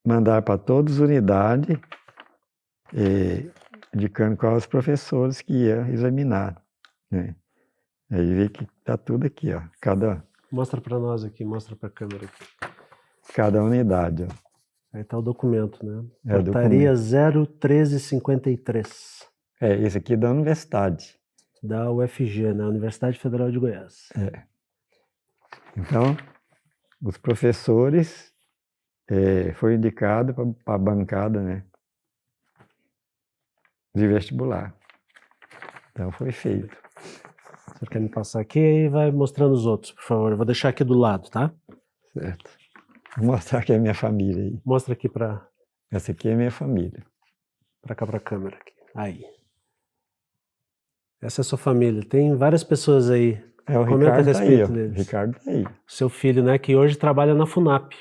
mandar para todas as unidades, indicando quais os professores que iam examinar. Né? Aí vê que está tudo aqui, ó. Mostra para nós aqui, mostra para a câmera aqui. Cada unidade, ó. Aí está o documento, né? Portaria 01353. Esse aqui é da universidade. Da UFG, né? Universidade Federal de Goiás. Então, os professores foram indicados para a bancada, né, de vestibular. Então, foi feito. Você quer me passar aqui e vai mostrando os outros, por favor. Eu vou deixar aqui do lado, tá? Certo. Vou mostrar aqui a minha família aí. Mostra aqui para... Essa aqui é a minha família. Para cá, para a câmera. Aqui. Aí. Essa é a sua família. Tem várias pessoas aí. O Comenta Ricardo a respeito tá aí, deles. O Ricardo tá aí. Seu filho, né? Que hoje trabalha na FUNAP.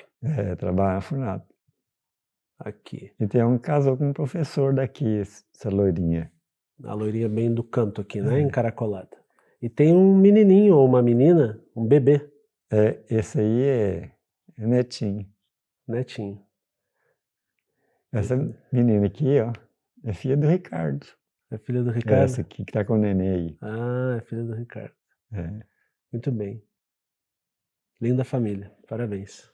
Trabalha na FUNAP. Aqui. E tem um que casou com um professor daqui, essa loirinha. A loirinha bem do canto aqui, né? Encaracolada. E tem um menininho ou uma menina, um bebê. Esse aí é netinho. Netinho. Essa menina aqui, ó, é filha do Ricardo. É filha do Ricardo? Essa aqui que tá com o neném aí. Ah, é filha do Ricardo. Muito bem. Linda família. Parabéns.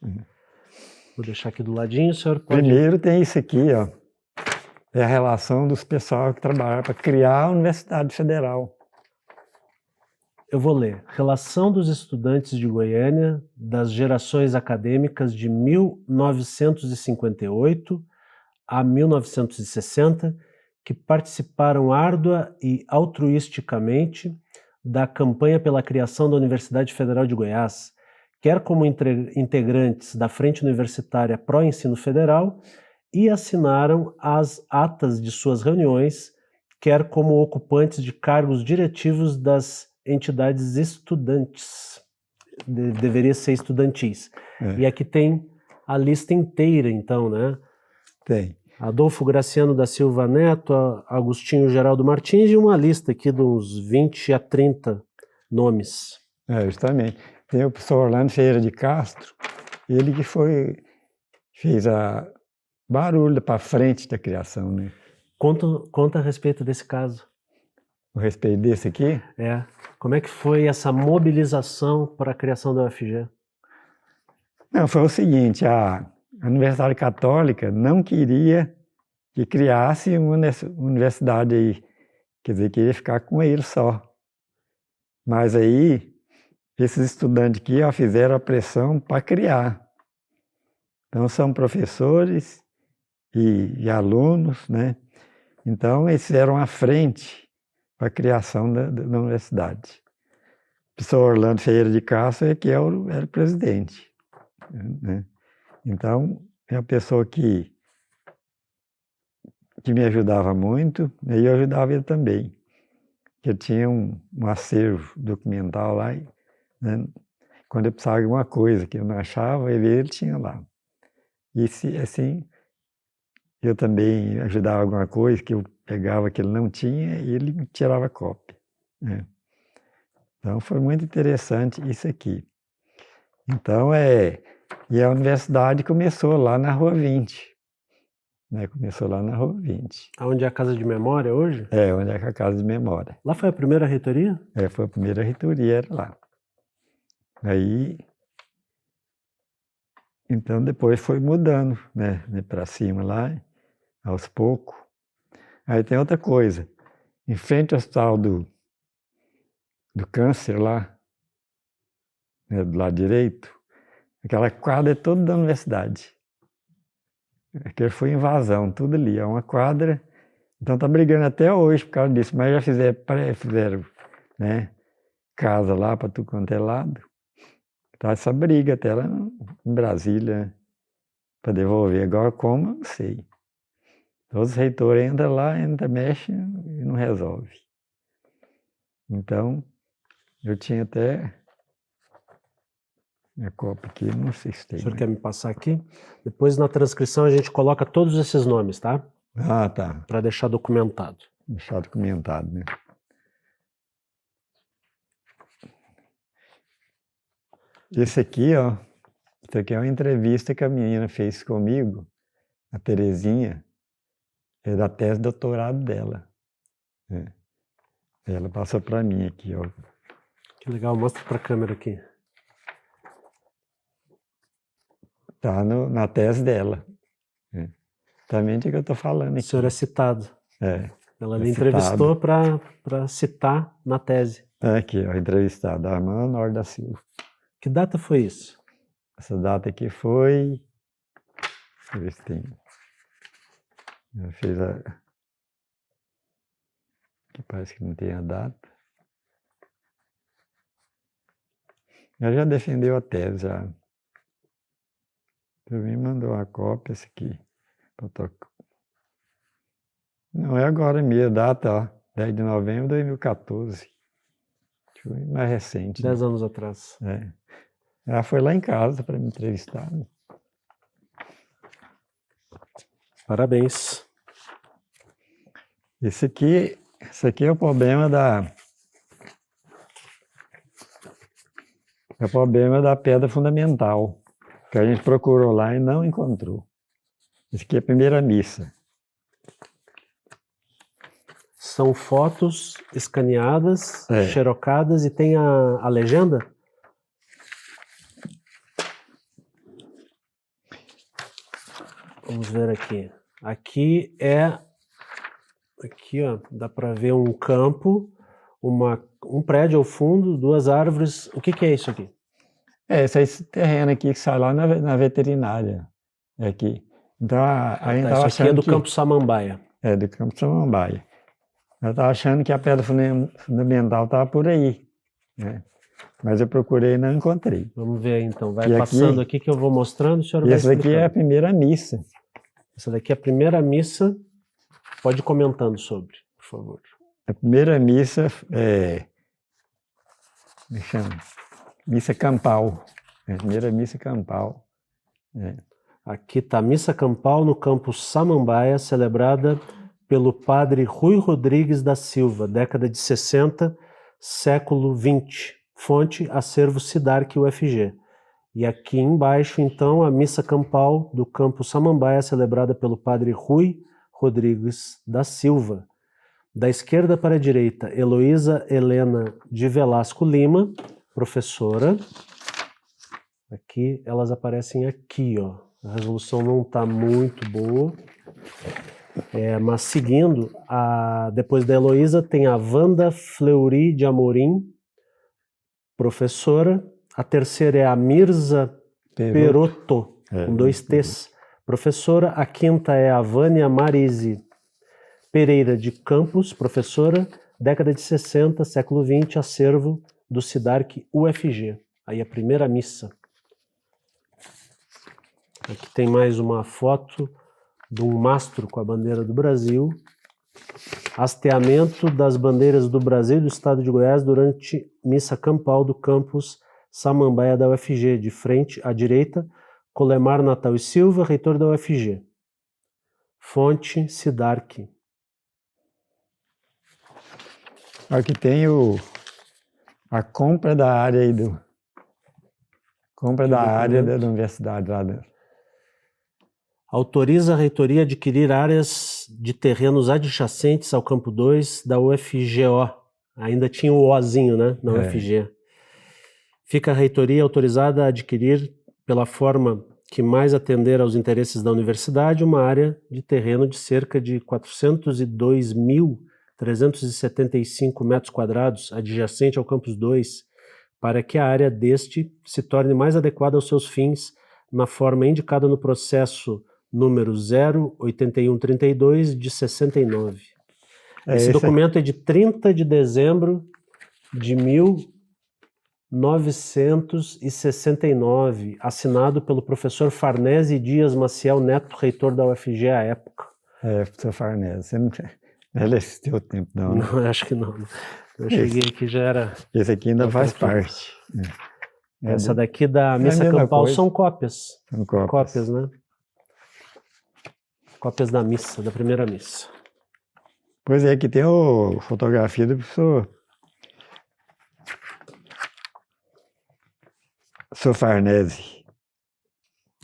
Vou deixar aqui do ladinho, o senhor pode... Primeiro tem isso aqui, ó. É a relação dos pessoal que trabalharam para criar a Universidade Federal. Eu vou ler. Relação dos estudantes de Goiânia das gerações acadêmicas de 1958 a 1960, que participaram árdua e altruisticamente da campanha pela criação da Universidade Federal de Goiás, quer como integrantes da Frente Universitária Pró-Ensino Federal, e assinaram as atas de suas reuniões, quer como ocupantes de cargos diretivos das entidades estudantes. Deveria ser estudantis. E aqui tem a lista inteira, então, né? Tem. Adolfo Graciano da Silva Neto, Agostinho Geraldo Martins, e uma lista aqui de uns 20 a 30 nomes. Justamente. Tem o professor Orlando Ferreira de Castro, ele que fez a barulho para frente da criação, né? Conta a respeito desse caso. A respeito desse aqui? Como é que foi essa mobilização para a criação da UFG? Não, foi o seguinte, a Universidade Católica não queria que criasse uma universidade aí, quer dizer, queria ficar com ele só. Mas aí, esses estudantes aqui fizeram a pressão para criar. Então, são professores e alunos, né? Então, eles fizeram a frente para a criação da universidade. O professor Orlando Ferreira de Castro era o presidente, né? Então, é uma pessoa que me ajudava muito, e eu ajudava ele também. Ele tinha um acervo documental lá, né? Quando eu precisava de alguma coisa que eu não achava, ele tinha lá. E assim, eu também ajudava alguma coisa que eu pegava que ele não tinha e ele me tirava cópia, né? Então, foi muito interessante isso aqui. Então, e a universidade começou lá na Rua 20. Né? Começou lá na Rua 20. Onde é a Casa de Memória hoje? Onde é a Casa de Memória. Lá foi a primeira reitoria? Foi a primeira reitoria, era lá. Aí, então depois foi mudando, né, para cima lá, aos poucos. Aí tem outra coisa, em frente ao hospital do câncer lá, né, do lado direito, aquela quadra é toda da universidade. Aquilo foi invasão, tudo ali, é uma quadra. Então tá brigando até hoje por causa disso, mas já fizeram, né, casa lá para tudo quanto é lado. Tá essa briga até lá em Brasília, para devolver. Agora como, eu não sei. Todos os reitores entram lá, mexem e não resolve. Então, eu tinha até minha copa aqui, não sei se tem. O senhor quer me passar aqui? Depois na transcrição a gente coloca todos esses nomes, tá? Tá. Para deixar documentado. Deixar documentado, né? Esse aqui, isso aqui é uma entrevista que a menina fez comigo, a Terezinha, é da tese de doutorado dela. Né? Ela passou para mim aqui, ó. Que legal, mostra para a câmera aqui. Tá na tese dela. exatamente o que eu estou falando aqui. O senhor é citado. Ela lhe citado. Entrevistou para citar na tese. Aqui, ó, entrevistado, Armando Honório da Silva. Que data foi isso? Essa data aqui foi... Deixa eu ver se tem... Eu fiz a... Aqui parece que não tem a data. Ela já defendeu a tese, já. Você me mandou uma cópia, essa aqui. Não, é agora mesmo, data, ó. 10 de novembro de 2014. Foi mais recente. 10 anos atrás. Ela foi lá em casa para me entrevistar. Né? Parabéns. Esse aqui é o problema É o problema da pedra fundamental, que a gente procurou lá e não encontrou. Esse aqui é a primeira missa. São fotos escaneadas, xerocadas e tem a legenda? Vamos ver aqui. Aqui, ó, dá para ver um campo, um prédio ao fundo, 2 árvores. O que é isso aqui? Esse terreno aqui que sai lá na veterinária. Aqui. Então a gente estava achando isso aqui é do Campo Samambaia. Do Campo Samambaia. Eu estava achando que a pedra fundamental estava por aí, né? Mas eu procurei e não encontrei. Vamos ver então. Vai passando aqui que eu vou mostrando, o senhor vai explicando. Essa daqui é a primeira missa. Essa daqui é a primeira missa. Pode ir comentando sobre, por favor. A primeira missa me chama? Missa campal. A primeira missa campal. Aqui está a missa campal no Campo Samambaia, celebrada pelo padre Rui Rodrigues da Silva, década de 60, século 20. Fonte, acervo Sidarc UFG. E aqui embaixo, então, a missa campal do Campo Samambaia, celebrada pelo padre Rui Rodrigues da Silva. Da esquerda para a direita, Heloísa Helena de Velasco Lima, professora. Aqui, elas aparecem aqui, ó. A resolução não está muito boa. Mas seguindo, depois da Heloísa tem a Wanda Fleury de Amorim, professora. A terceira é a Mirza Perotto, com 2 T's, professora. A quinta é a Vânia Marise Pereira de Campos, professora. Década de 60, século 20, acervo do Sidarc UFG. Aí a primeira missa. Aqui tem mais uma foto de um mastro com a bandeira do Brasil. Hasteamento das bandeiras do Brasil e do Estado de Goiás durante missa campal do campus Samambaia da UFG. De frente à direita, Colemar Natal e Silva, reitor da UFG. Fonte Sidarc. Aqui tem a compra da área aí da universidade lá dentro. Autoriza a reitoria a adquirir áreas de terrenos adjacentes ao campo 2 da UFGO. Ainda tinha o Ozinho, né, na UFG. Fica a reitoria autorizada a adquirir, pela forma que mais atender aos interesses da universidade, uma área de terreno de cerca de 402.375 metros quadrados adjacente ao campus 2, para que a área deste se torne mais adequada aos seus fins, na forma indicada no processo número 08132 de 69. Esse documento é de 30 de dezembro de 1969, assinado pelo professor Farnese Dias Maciel Neto, reitor da UFG à época. Professor Farnese, você não assistiu o tempo, não? Não, acho que não. Eu cheguei aqui já era... Esse aqui ainda faz parte. Essa daqui da missa campal são cópias. São cópias. Cópias, né? Cópias da missa, da primeira missa. Pois é, aqui tem a fotografia do professor Farnese.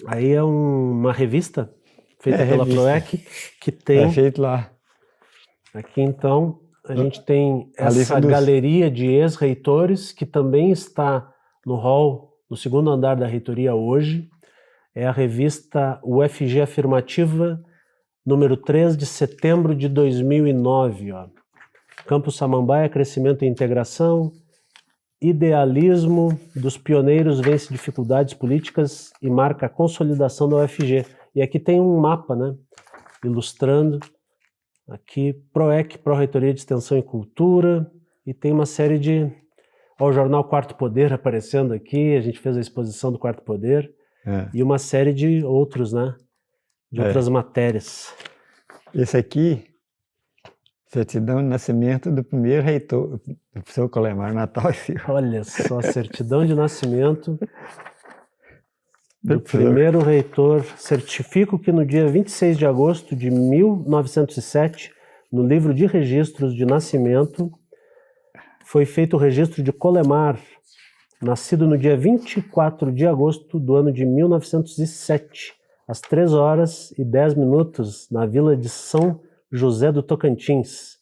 Aí é uma revista feita pela PROEC que tem... É feito lá. Aqui então a gente tem essa galeria de ex-reitores que também está no hall, no segundo andar da reitoria hoje. É a revista UFG Afirmativa número 3 de setembro de 2009. Ó. Campus Samambaia, crescimento e integração, idealismo dos pioneiros vence dificuldades políticas e marca a consolidação da UFG. E aqui tem um mapa, né, ilustrando aqui PROEC, Pró-Reitoria de Extensão e Cultura, e tem uma série de... Ó, o jornal Quarto Poder aparecendo aqui, a gente fez a exposição do Quarto Poder, e uma série de outros, né, de outras matérias. Esse aqui, certidão de nascimento do primeiro reitor, do professor Colemar Natal e Silva. Olha só, certidão de nascimento do primeiro reitor. Certifico que no dia 26 de agosto de 1907, no livro de registros de nascimento, foi feito o registro de Colemar, nascido no dia 24 de agosto do ano de 1907, às 3h10, na vila de São José do Tocantins,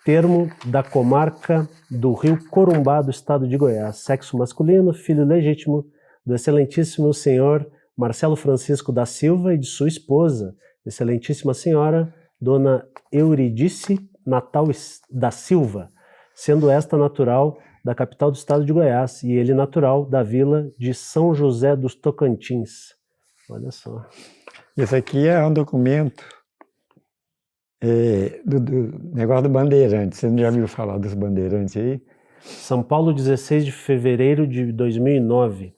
termo da comarca do Rio Corumbá, do estado de Goiás, sexo masculino, filho legítimo do excelentíssimo senhor Marcelo Francisco da Silva e de sua esposa, excelentíssima senhora Dona Euridice Natal da Silva, sendo esta natural da capital do estado de Goiás e ele natural da vila de São José dos Tocantins. Olha só. Esse aqui é um documento do negócio do Bandeirante. Você não já ouviu falar dos Bandeirantes aí? São Paulo, 16 de fevereiro de 2009.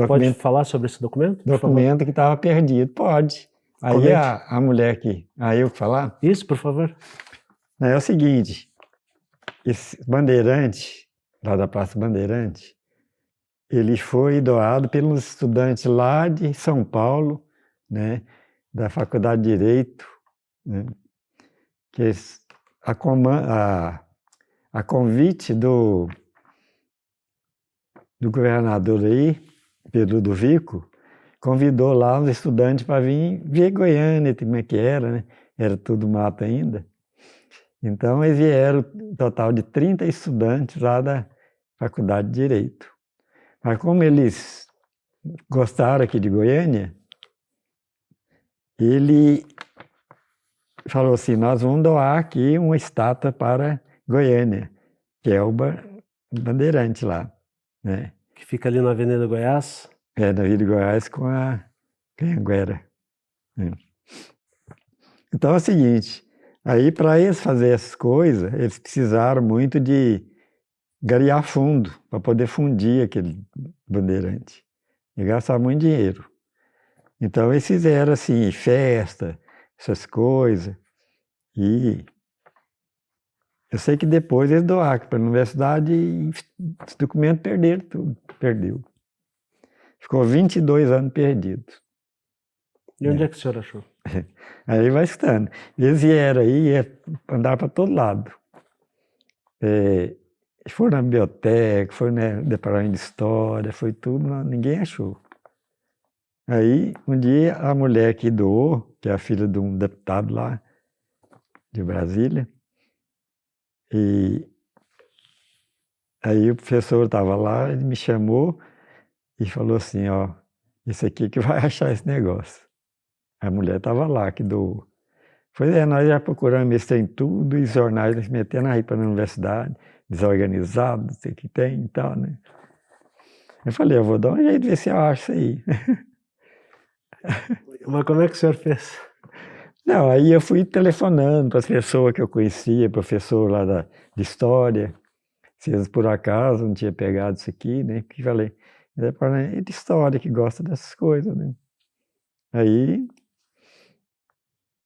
Pode falar sobre esse documento? Documento que estava perdido. Pode. Aí a mulher aqui. Aí eu falar? Isso, por favor. É o seguinte. Esse Bandeirante, lá da Praça Bandeirante, ele foi doado pelos estudantes lá de São Paulo, né, da Faculdade de Direito, né, que a convite do governador aí, Pedro Ludovico, convidou lá os estudantes para vir ver Goiânia, como é que era, né? Era tudo mato ainda. Então, eles vieram, um total de 30 estudantes lá da Faculdade de Direito. Mas como eles gostaram aqui de Goiânia, ele falou assim, nós vamos doar aqui uma estátua para Goiânia, que é o Bandeirante lá, né? Que fica ali na Avenida Goiás? Na Avenida Goiás com a Canhanguera. Então é o seguinte, aí para eles fazerem essas coisas, eles precisaram muito de garear fundo, para poder fundir aquele Bandeirante. E gastar muito dinheiro. Então eles fizeram assim, festa, essas coisas. E eu sei que depois eles doaram para a universidade e os documentos perderam tudo. Perdeu. Ficou 22 anos perdido. E onde é que o senhor achou? Aí vai estando. Eles vieram aí, andaram para todo lado. Foram na biblioteca, foram no departamento de história, foi tudo, ninguém achou. Aí, um dia, a mulher que doou, que é a filha de um deputado lá de Brasília, e aí o professor estava lá, ele me chamou e falou assim, ó, esse aqui que vai achar esse negócio. A mulher estava lá, que doou. Nós já procuramos isso em tudo, e os jornais nos metendo aí para a universidade, desorganizado, não sei o que tem e tal, né? Eu falei, eu vou dar um jeito de ver se eu acho isso aí. Mas como é que o senhor fez? Não, aí eu fui telefonando para as pessoas que eu conhecia, professor lá de história, se eles por acaso não tinham pegado isso aqui, né? Que falei, é de história que gosta dessas coisas, né? Aí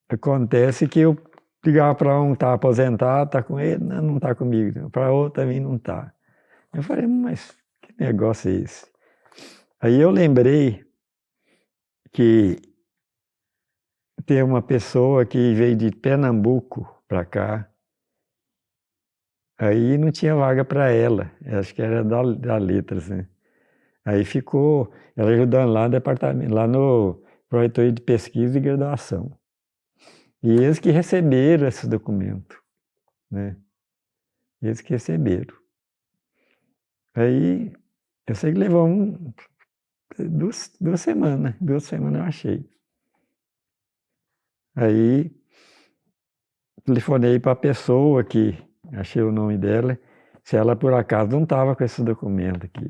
acontece que eu ligava para um, está aposentado, está com ele, não está comigo, para outro também não está. Eu falei, mas que negócio é esse? Aí eu lembrei que tem uma pessoa que veio de Pernambuco para cá, aí não tinha vaga para ela, acho que era da Letras, né? Aí ficou, ela ajudando lá no departamento, lá no Pró-Reitoria de Pesquisa e Graduação. E eles que receberam esse documento, né? Eles que receberam. Aí, eu sei que levou duas semanas eu achei. Aí telefonei para a pessoa que achei o nome dela, se ela por acaso não estava com esse documento aqui.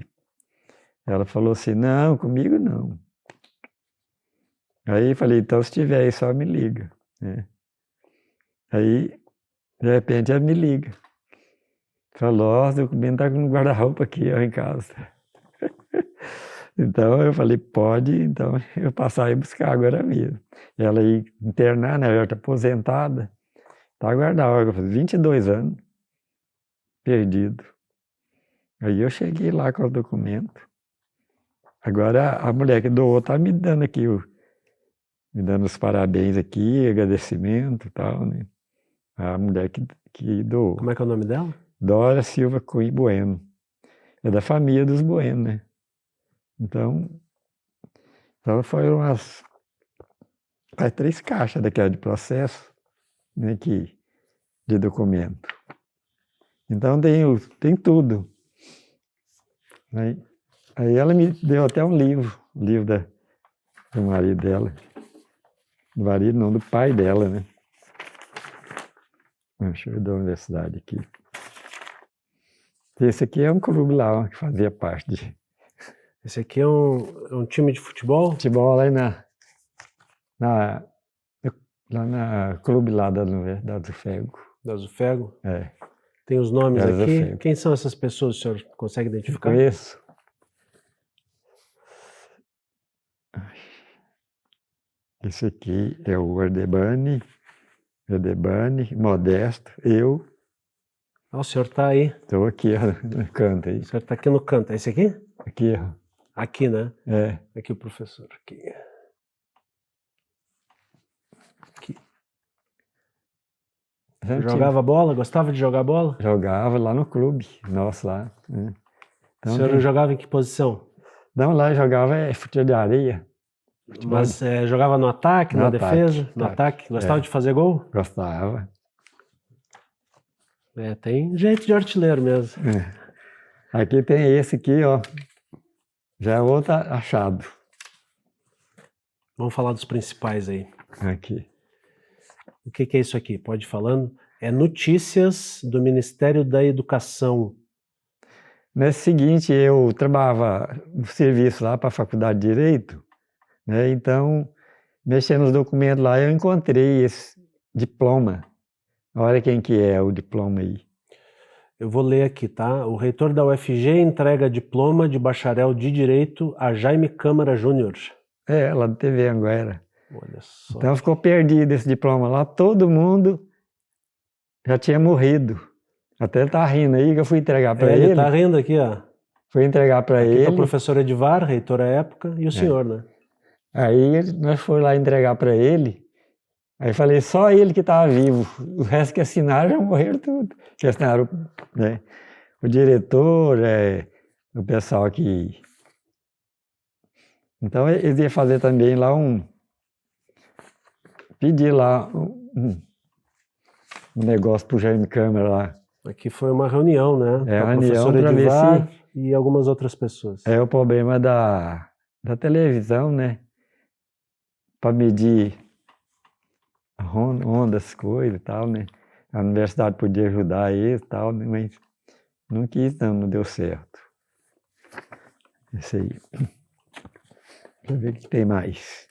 Ela falou assim, não, comigo não. Aí falei, então se tiver aí só me liga. Né? Aí, de repente, ela me liga. Falou, ó, o documento está no guarda-roupa aqui, ó, em casa. Então eu falei, pode, então eu passar e buscar agora mesmo. Ela ia internar, né? Ela está aposentada. Está guardada, 22 anos, perdido. Aí eu cheguei lá com o documento. Agora a mulher que doou está me dando aqui, me dando os parabéns aqui, agradecimento e tal, né? A mulher que doou. Como é que é o nome dela? Dora Silva Cunha Bueno. É da família dos Bueno, né? Então foram umas 3 caixas daquela de processo, né, de documento. Então tem tudo. Aí ela me deu até um livro do marido dela. Do marido não, do pai dela, né? Deixa eu ver da universidade aqui. Esse aqui é um clube lá, que fazia parte. Esse aqui é um time de futebol? Futebol lá lá na clube lá da Zufego. Da Zufego? É. Tem os nomes aqui. Zufego. Quem são essas pessoas, o senhor consegue identificar? Eu conheço. Esse aqui é o Ardebani, Modesto, eu. O senhor está aí? Estou aqui, ó, no canto aí. O senhor está aqui no canto. É esse aqui? Aqui, ó. Aqui, né? É. Aqui o professor. Aqui. Jogava bola? Gostava de jogar bola? Jogava lá no clube, nosso lá. Né? Então, o senhor jogava em que posição? Não, lá jogava futebol de areia. Mas jogava no ataque, na defesa? No ataque. Gostava de fazer gol? Gostava. Tem jeito de artilheiro mesmo. Aqui tem esse aqui, ó. Já é outro achado. Vamos falar dos principais aí. Aqui. O que é isso aqui? Pode ir falando. É notícias do Ministério da Educação. Nesse seguinte, eu trabalhava no serviço lá para a Faculdade de Direito, né? Então, mexendo nos documentos lá, eu encontrei esse diploma. Olha quem que é o diploma aí. Eu vou ler aqui, tá? O reitor da UFG entrega diploma de bacharel de Direito a Jaime Câmara Júnior. Lá do TV Anguera. Olha só. Então ficou perdido esse diploma lá, todo mundo já tinha morrido. Até ele tá rindo aí, que eu fui entregar para ele. Ele tá rindo aqui, ó. Fui entregar para ele. Aqui tá o professor Edivar, reitor à época, e o senhor, né? Aí nós fomos lá entregar para ele. Aí falei, só ele que estava vivo. O resto que assinaram já morreram tudo. Que assinaram, né? O diretor, o pessoal que... Então eles iam fazer também lá pedir lá um negócio pro Jaime Câmara lá. Aqui foi uma reunião, né? A com a reunião professora Edivar se... e algumas outras pessoas. É o problema da televisão, né? Para medir ondas, coisas e tal, né? A universidade podia ajudar eles e tal, né? Mas não quis, não deu certo. Esse aí. Deixa eu ver o que tem mais.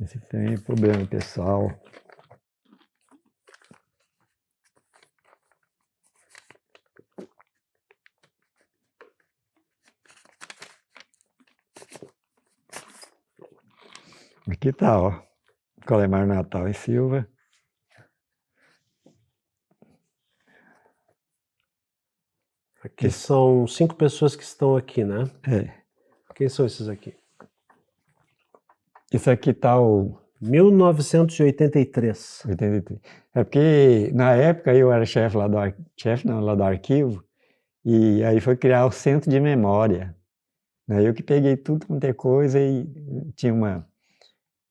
Esse aqui também é problema pessoal. Aqui tá, ó. Colemar Natal e Silva. Aqui são 5 pessoas que estão aqui, né? Quem são esses aqui? Isso aqui tá o... 1983. 83. É porque, na época, eu era chefe lá do arquivo, e aí foi criar o Centro de Memória. Eu que peguei tudo quanto é coisa e tinha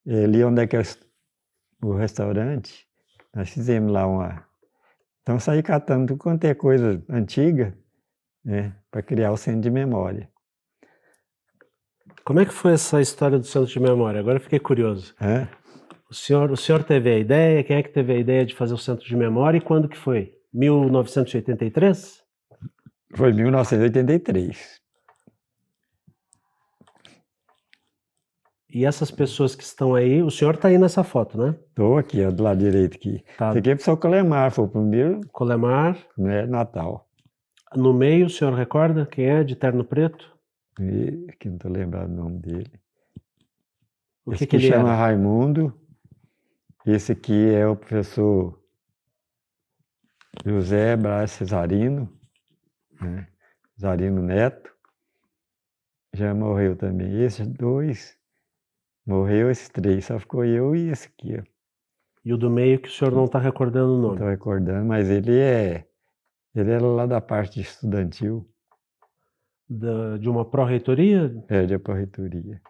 ali onde é que é o restaurante, nós fizemos lá Então saí catando tudo quanto é coisa antiga, né, para criar o Centro de Memória. Como é que foi essa história do Centro de Memória? Agora eu fiquei curioso. É? O senhor teve a ideia? Quem é que teve a ideia de fazer o Centro de Memória e quando que foi? 1983? Foi 1983. E essas pessoas que estão aí, o senhor está aí nessa foto, né? Estou aqui, ó, do lado direito aqui. Tá. Esse aqui é o professor Colemar, foi o primeiro. Colemar. Natal. No meio, o senhor recorda quem é, de terno preto? E, aqui não estou lembrando o nome dele. O esse que ele chama era? Raimundo. Esse aqui é o professor José Braz Cesarino, né? Cesarino Neto. Já morreu também. Esses dois morreu, esses três. Só ficou eu e esse aqui, ó. E o do meio que o senhor não está recordando o nome? Não estou recordando, mas ele era lá da parte estudantil. De uma pró-reitoria? É, de pró-reitoria.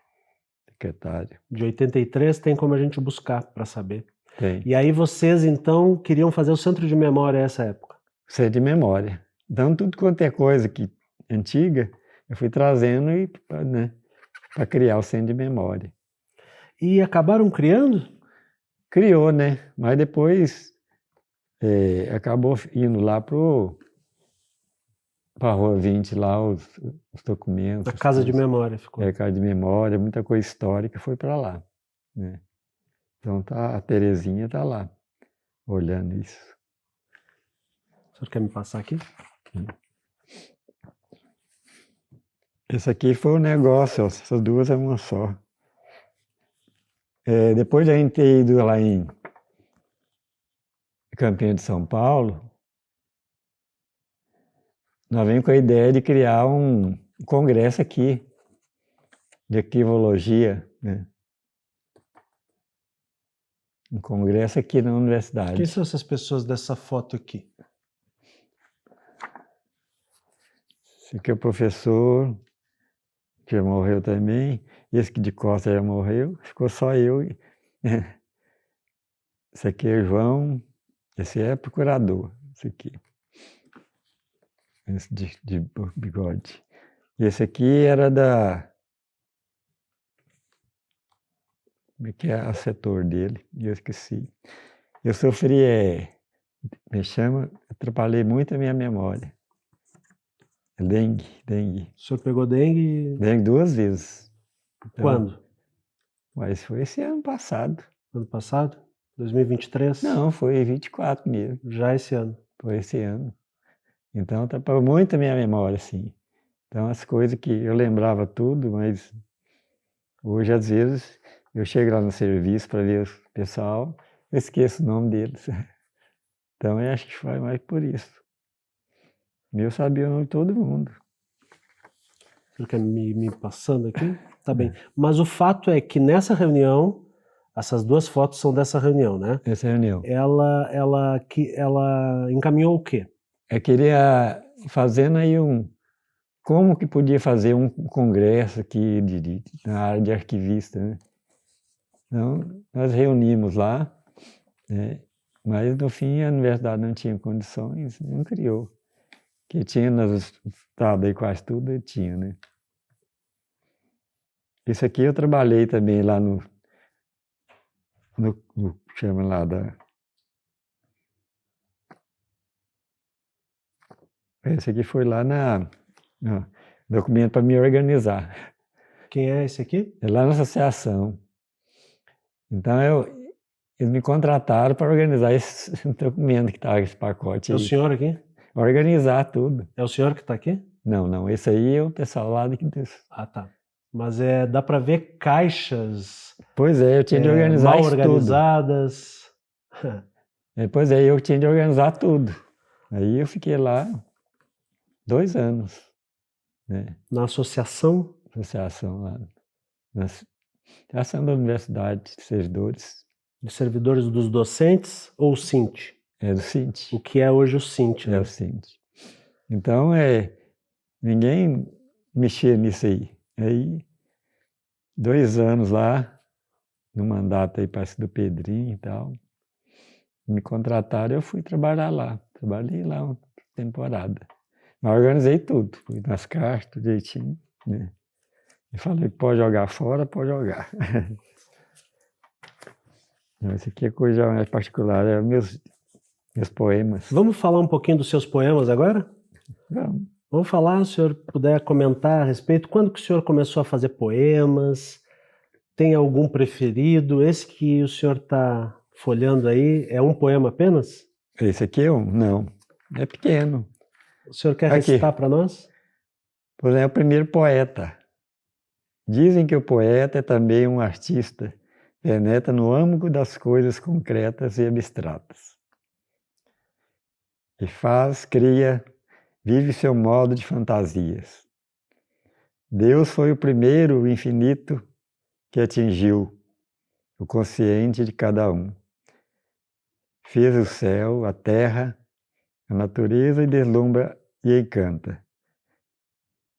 Secretário. De 83 tem como a gente buscar para saber. Tem. E aí vocês, então, queriam fazer o Centro de Memória nessa época? Centro de Memória. Então, tudo quanto é coisa antiga, eu fui trazendo né, para criar o Centro de Memória. E acabaram criando? Criou, né? Mas depois acabou indo lá para a Rua 20, lá os documentos. A Casa de Memória ficou. É, Casa de Memória, muita coisa histórica foi para lá, né? Então a Terezinha está lá, olhando isso. O senhor quer me passar aqui? Esse aqui foi o negócio, ó, essas duas é uma só. Depois de a gente ter ido lá em Campina de São Paulo, nós vimos com a ideia de criar um congresso aqui, de arquivologia, né? Um congresso aqui na universidade. Quem são essas pessoas dessa foto aqui? Esse aqui é o professor, que já morreu também. Esse que de costa já morreu, ficou só eu. Esse aqui é João, esse é procurador, esse aqui. Esse de bigode. E esse aqui era como é que é o setor dele? Eu esqueci. Eu sofri, atrapalhei muito a minha memória. Dengue. O senhor pegou dengue? Dengue 2 vezes. Então, quando? Mas foi esse ano passado. Ano passado? 2023? Não, foi 24 mesmo. Já esse ano? Foi esse ano. Então atrapalhou muito a minha memória, assim. Então as coisas que eu lembrava tudo, mas hoje às vezes eu chego lá no serviço para ver o pessoal, eu esqueço o nome deles. Então eu acho que foi mais por isso. Eu sabia o nome de todo mundo. Você quer me passando aqui? Tá bem. Mas o fato é que nessa reunião, essas duas fotos são dessa reunião, né? Essa reunião. Ela encaminhou o quê? Queria fazendo aí como que podia fazer um congresso aqui na área de arquivista, né? Então, nós reunimos lá, né? Mas no fim a universidade não tinha condições, não criou. Que tinha nos estados aí quase tudo, tinha, né? Isso aqui eu trabalhei também lá no chama lá Esse aqui foi lá no documento para me organizar. Quem é esse aqui? É lá na associação. Então eles me contrataram para organizar esse documento que estava, esse pacote. É o senhor aqui? Organizar tudo. É o senhor que está aqui? Não. Esse aí é o pessoal lá de Quintes. Ah, tá. Mas dá para ver caixas. Pois é, eu tinha de organizar mal isso organizadas. Tudo. Pois é, eu tinha de organizar tudo. Aí eu fiquei lá 2 anos. Né? Na associação? Associação lá. Na associação da Universidade de Servidores. De servidores dos docentes ou o SINT? É do SINT. O que é hoje o SINT, né? É o SINT. Então, ninguém mexia nisso aí. Aí, 2 anos lá, no mandato aí, parece do Pedrinho e tal, me contrataram e eu fui trabalhar lá. Trabalhei lá uma temporada. Mas organizei tudo, fui nas cartas, tudo direitinho, né? Eu falei, pode jogar fora, pode jogar. Isso aqui é coisa mais particular, é meus poemas. Vamos falar um pouquinho dos seus poemas agora? Vamos falar, se o senhor puder comentar a respeito. Quando que o senhor começou a fazer poemas? Tem algum preferido? Esse que o senhor está folhando aí é um poema apenas? Esse aqui é um? Não, é pequeno. O senhor quer recitar para nós? Pois é, o primeiro poeta. Dizem que o poeta é também um artista, penetra no âmago das coisas concretas e abstratas. E faz, cria, vive seu modo de fantasias. Deus foi o primeiro, o infinito, que atingiu o consciente de cada um. Fez o céu, a terra, a natureza e deslumbra e encanta.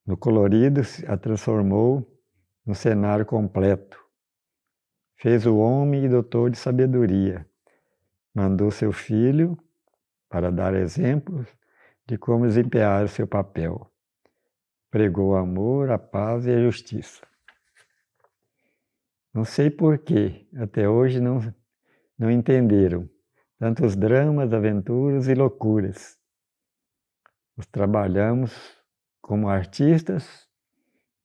No colorido a transformou no cenário completo. Fez o homem e dotou de sabedoria. Mandou seu filho para dar exemplos de como desempenhar o seu papel. Pregou o amor, a paz e a justiça. Não sei por que até hoje não entenderam tantos dramas, aventuras e loucuras. Nós trabalhamos como artistas,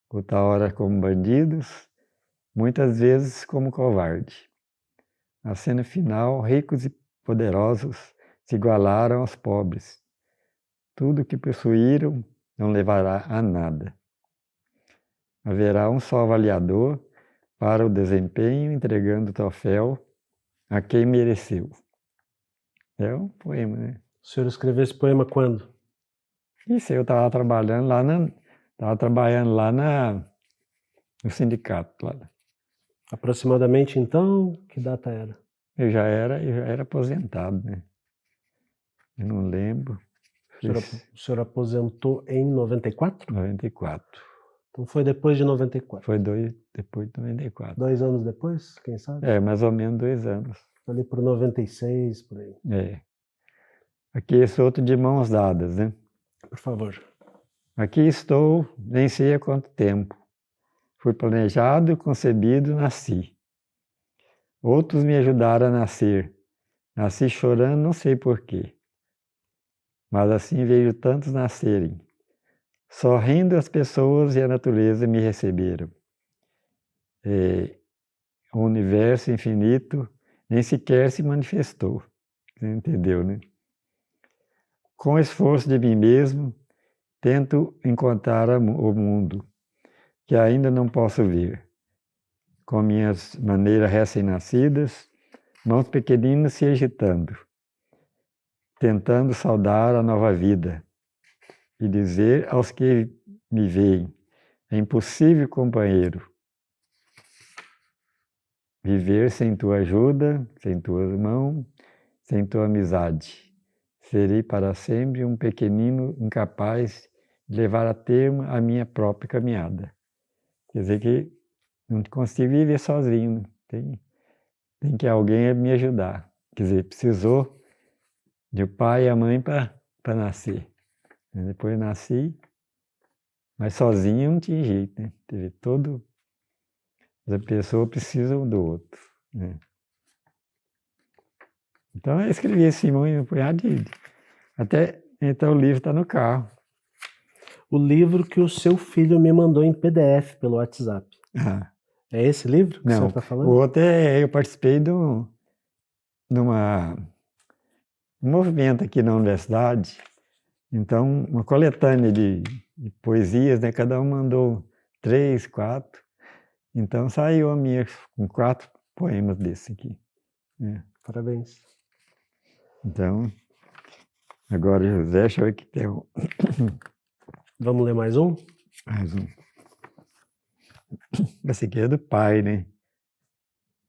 outra hora como bandidos, muitas vezes como covarde. Na cena final, ricos e poderosos se igualaram aos pobres. Tudo que possuíram não levará a nada. Haverá um só avaliador para o desempenho, entregando o troféu a quem mereceu. É um poema, né? O senhor escreveu esse poema quando? Isso, eu estava trabalhando lá no sindicato. Lá. Aproximadamente, então, que data era? Eu já era aposentado, né? Eu não lembro. O senhor aposentou em 94? 94. Então foi depois de 94? Foi depois de 94. 2 anos depois, quem sabe? É, mais ou menos 2 anos. Ali por 96, por aí. É. Aqui esse outro de mãos dadas, né? Por favor. Aqui estou, nem sei há quanto tempo. Fui planejado, concebido, nasci. Outros me ajudaram a nascer. Nasci chorando, não sei porquê. Mas assim vejo tantos nascerem. Sorrindo as pessoas e a natureza me receberam. O universo infinito nem sequer se manifestou. Você entendeu, né? Com esforço de mim mesmo, tento encontrar o mundo, que ainda não posso ver. Com minhas maneiras recém-nascidas, mãos pequeninas se agitando, tentando saudar a nova vida e dizer aos que me veem, é impossível, companheiro, viver sem tua ajuda, sem tuas mãos, sem tua amizade. Serei para sempre um pequenino incapaz de levar a termo a minha própria caminhada. Quer dizer que não consigo viver sozinho, tem que alguém me ajudar. Quer dizer, precisou de o pai e a mãe para nascer. Depois eu nasci, mas sozinho não tinha jeito, né? A pessoa precisa um do outro, né? Então eu escrevi esse um punhado de... Então o livro está no carro. O livro que o seu filho me mandou em PDF pelo WhatsApp. Ah. É esse livro que não, o senhor está falando? O outro eu participei de um movimento aqui na universidade. Então, uma coletânea de poesias, né? Cada um mandou 3, 4. Então saiu a minha com 4 poemas desse aqui. Parabéns. Então, agora José, deixa eu ver que tem um. Vamos ler mais um? Mais um. Esse aqui é do pai, né?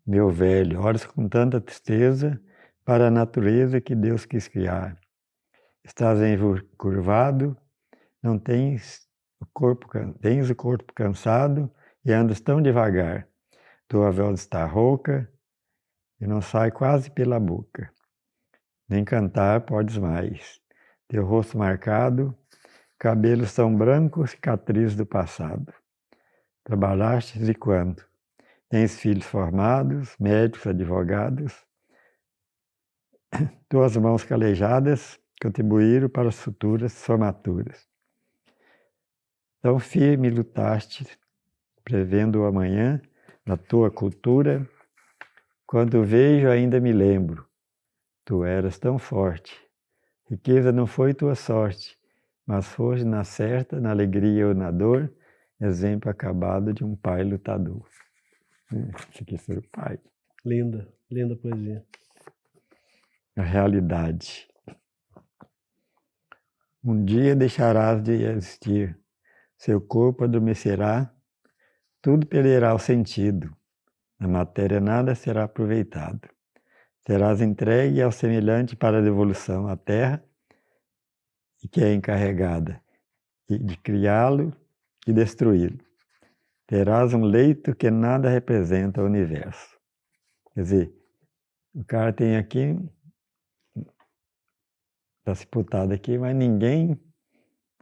Meu velho, olhas com tanta tristeza para a natureza que Deus quis criar. Estás encurvado, não tens o corpo cansado e andas tão devagar. Tua voz está rouca e não sai quase pela boca. Nem cantar podes mais. Teu rosto marcado, cabelos tão brancos, cicatriz do passado. Trabalhastes e quando? Tens filhos formados, médicos, advogados. Tuas mãos calejadas contribuíram para as futuras formaturas. Tão firme lutaste, prevendo o amanhã, na tua cultura. Quando vejo, ainda me lembro. Tu eras tão forte. Riqueza não foi tua sorte, mas foste na certa, na alegria ou na dor, exemplo acabado de um pai lutador. Esse aqui foi o pai. Linda, linda poesia. A realidade. Um dia deixarás de existir, seu corpo adormecerá, tudo perderá o sentido, na matéria nada será aproveitado. Serás entregue ao semelhante para a devolução à terra, e que é encarregada de criá-lo e destruí-lo. Terás um leito que nada representa o universo. Quer dizer, o cara tem aqui, está sepultado aqui, mas ninguém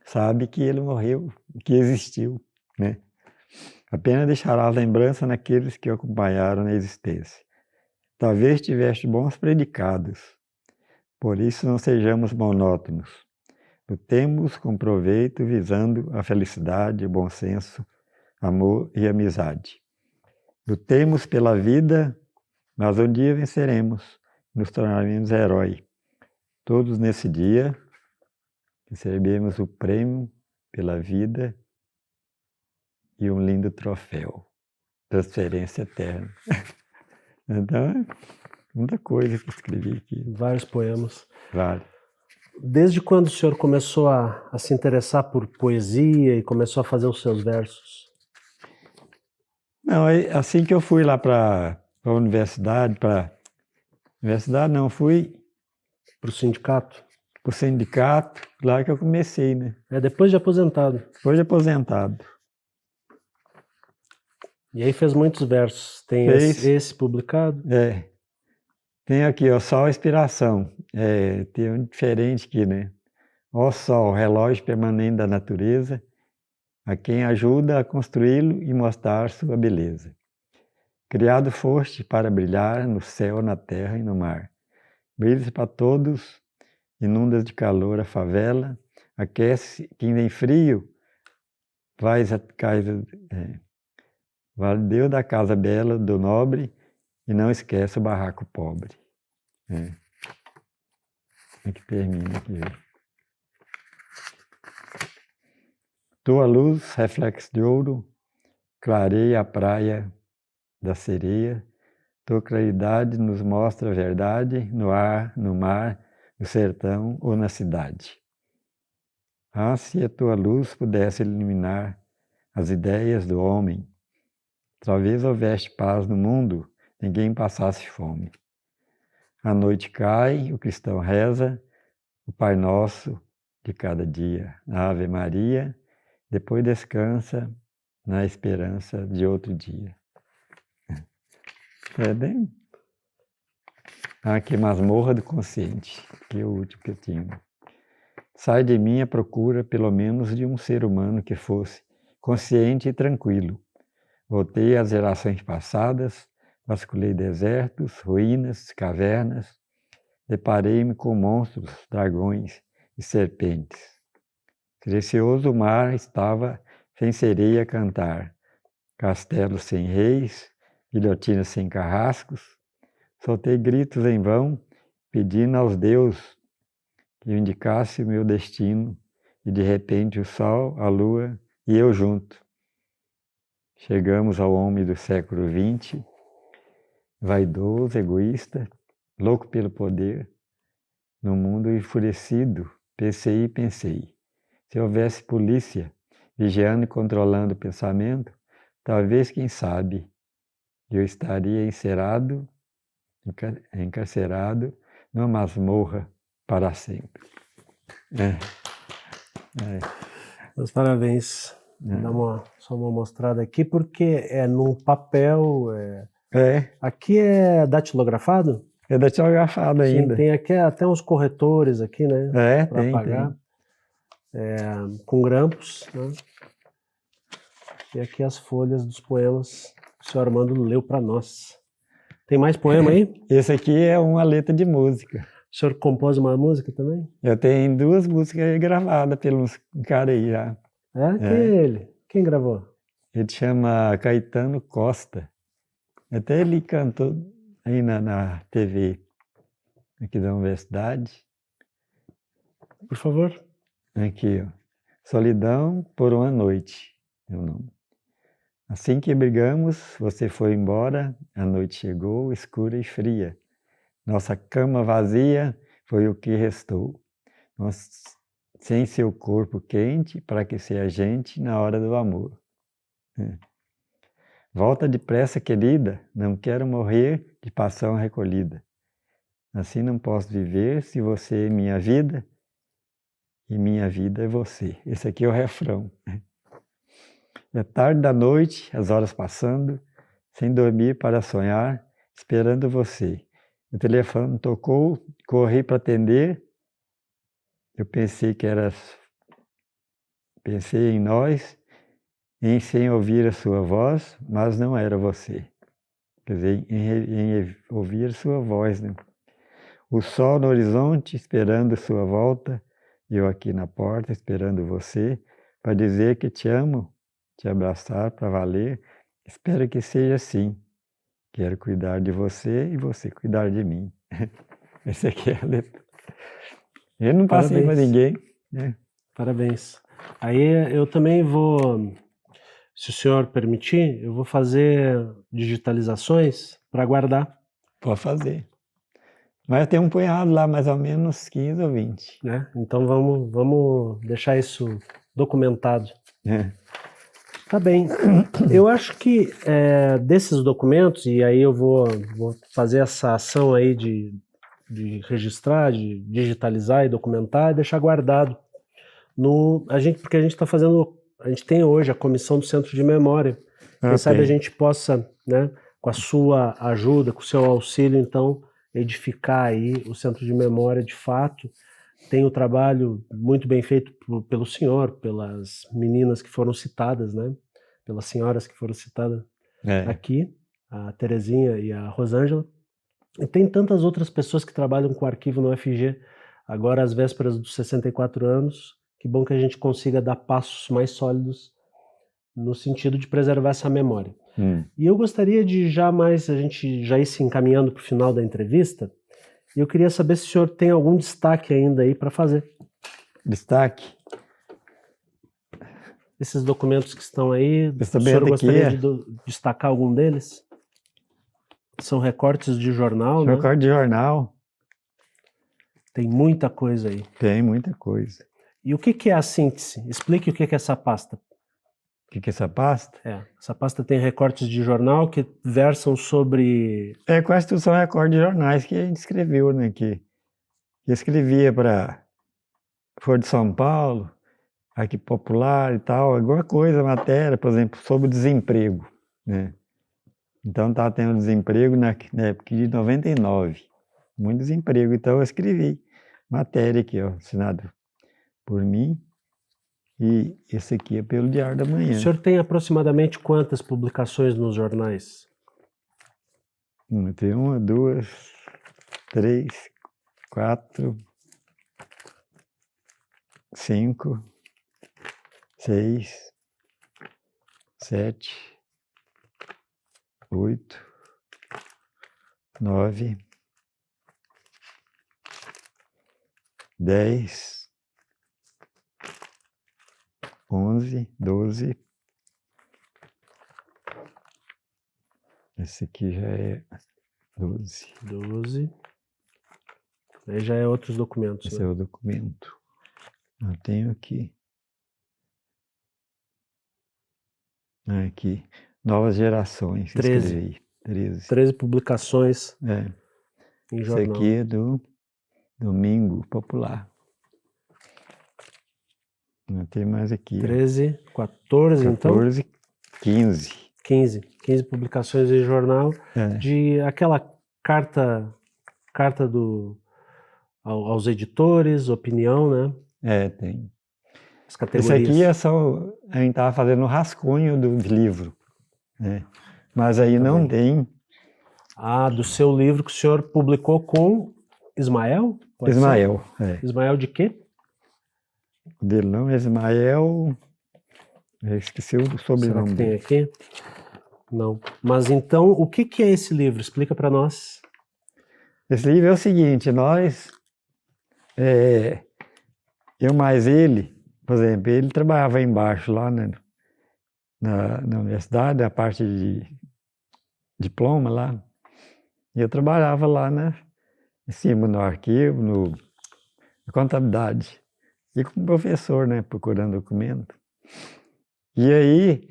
sabe que ele morreu, que existiu, né? Apenas deixará a lembrança naqueles que o acompanharam na existência. Talvez tiveste bons predicados, por isso não sejamos monótonos. Lutemos com proveito, visando a felicidade, o bom senso, amor e amizade. Lutemos pela vida, mas um dia venceremos, nos tornaremos herói. Todos nesse dia recebemos o prêmio pela vida e um lindo troféu, transferência eterna. Então, muita coisa que escrevi aqui. Vários poemas. Vários. Desde quando o senhor começou a se interessar por poesia e começou a fazer os seus versos? Não, assim que eu fui lá para a universidade, fui para o sindicato? Para o sindicato, lá que eu comecei, né? Depois de aposentado? Depois de aposentado. E aí fez muitos versos. Tem esse publicado? Tem aqui, ó, Sol Inspiração. Tem um diferente aqui, né? Ó Sol, relógio permanente da natureza, a quem ajuda a construí-lo e mostrar sua beleza. Criado foste para brilhar no céu, na terra e no mar. Brilhas para todos, inundas de calor a favela, aquece quem vem frio, vais a casa... Valeu da casa bela, do nobre, e não esquece o barraco pobre. É que termina aqui. Tua luz, reflexo de ouro, clareia a praia da sereia. Tua claridade nos mostra a verdade no ar, no mar, no sertão ou na cidade. Ah, se a tua luz pudesse iluminar as ideias do homem, talvez houvesse paz no mundo, ninguém passasse fome. A noite cai, o cristão reza, o Pai Nosso de cada dia, a Ave Maria, depois descansa na esperança de outro dia. Aqui, Masmorra do Consciente, que é o último que eu tinha. Sai de mim a procura, pelo menos, de um ser humano que fosse consciente e tranquilo. Voltei às gerações passadas, vasculhei desertos, ruínas, cavernas, deparei-me com monstros, dragões e serpentes. Precioso mar estava sem sereia a cantar, castelos sem reis, guilhotinas sem carrascos. Soltei gritos em vão, pedindo aos deuses que indicasse o meu destino, e de repente o sol, a lua e eu junto. Chegamos ao homem do século XX, vaidoso, egoísta, louco pelo poder, no mundo enfurecido, pensei. Se houvesse polícia vigiando e controlando o pensamento, talvez, quem sabe, eu estaria encarcerado numa masmorra para sempre. Meus parabéns. Dá só uma mostrada aqui, porque é num papel. Aqui é datilografado? É datilografado ainda. Sim, tem aqui até uns corretores aqui, né? Para apagar. Tem. Com grampos, né? E aqui as folhas dos poemas que o senhor Armando leu para nós. Tem mais poema aí? Esse aqui é uma letra de música. O senhor compôs uma música também? Eu tenho 2 músicas gravadas pelos cara aí já. Quem é ele? Quem gravou? Ele chama Caetano Costa. Até ele cantou aí na TV aqui da universidade. Por favor. Aqui, ó. Solidão por uma noite, é o nome. Assim que brigamos, você foi embora, a noite chegou, escura e fria. Nossa cama vazia foi o que restou. Nós, sem seu corpo quente para aquecer a gente na hora do amor. Volta depressa, querida, não quero morrer de paixão recolhida. Assim não posso viver se você é minha vida e minha vida é você. Esse aqui é o refrão. É tarde da noite, as horas passando, sem dormir para sonhar, esperando você. O telefone tocou, corri para atender. Eu pensei em nós, sem ouvir a sua voz, mas não era você. Quer dizer, em ouvir a sua voz, né? O sol no horizonte, esperando sua volta, eu aqui na porta, esperando você, para dizer que te amo, te abraçar para valer. Espero que seja assim. Quero cuidar de você e você cuidar de mim. Esse aqui é a letra. Eu não passei para ninguém. Né? Parabéns. Aí eu também vou, se o senhor permitir, eu vou fazer digitalizações para guardar. Pode fazer. Mas eu tenho um punhado lá, mais ou menos 15 ou 20. Né? Então vamos deixar isso documentado. Tá bem. Eu acho que desses documentos, e aí eu vou fazer essa ação aí de registrar, de digitalizar e documentar e deixar guardado. Porque a gente está fazendo, a gente tem hoje a comissão do Centro de Memória. Quem sabe a gente possa, né, com a sua ajuda, com o seu auxílio, então, edificar aí o Centro de Memória de fato. Tem o trabalho muito bem feito pelo senhor, pelas meninas que foram citadas, né? Pelas senhoras que foram citadas aqui, a Terezinha e a Rosângela. E tem tantas outras pessoas que trabalham com arquivo no UFG, agora às vésperas dos 64 anos. Que bom que a gente consiga dar passos mais sólidos no sentido de preservar essa memória. E eu gostaria de a gente já ir se encaminhando para o final da entrevista, e eu queria saber se o senhor tem algum destaque ainda aí para fazer. Destaque? Esses documentos que estão aí, o senhor gostaria de destacar algum deles? São recortes de jornal, né? Recorte de jornal. Tem muita coisa aí. Tem muita coisa. E o que é a síntese? Explique o que é essa pasta. O que é essa pasta? Essa pasta tem recortes de jornal que versam sobre... Quase tudo são recortes de jornais que a gente escreveu, né? Que escrevia para Folha de São Paulo, aqui Popular e tal, alguma coisa, matéria, por exemplo, sobre desemprego, né? Então estava tendo desemprego na época de 99, muito desemprego, então eu escrevi matéria aqui, ó, assinado por mim. E esse aqui é pelo Diário da Manhã. O senhor tem aproximadamente quantas publicações nos jornais? Tem 1, 2, 3, 4, 5, 6, 7, 8, 9, 10, 11, 12. Esse aqui já é 12. 12. Aí já é outros documentos. Esse é o documento. Eu tenho aqui. Aqui. Novas Gerações. 13. 13. 13 publicações em jornal. Esse aqui é do Domingo Popular. Tem mais aqui. 13, 14, 14 então? 14, 15. 15 publicações em jornal. De aquela carta aos editores, opinião, né? Tem. as categorias? Esse aqui é só, a gente estava fazendo o rascunho do livro, né? Mas aí não tem. Ah, do seu livro que o senhor publicou com Ismael? Pode Ismael, Ismael de quê? O dele não, Ismael. Eu esqueci o sobrenome. Será que tem aqui? Não. Mas então, o que é esse livro? Explica para nós. Esse livro é o seguinte, eu mais ele, por exemplo, ele trabalhava embaixo lá na universidade, a parte de diploma lá, e eu trabalhava lá em cima no arquivo, na contabilidade, e como professor, né, procurando documento. E aí,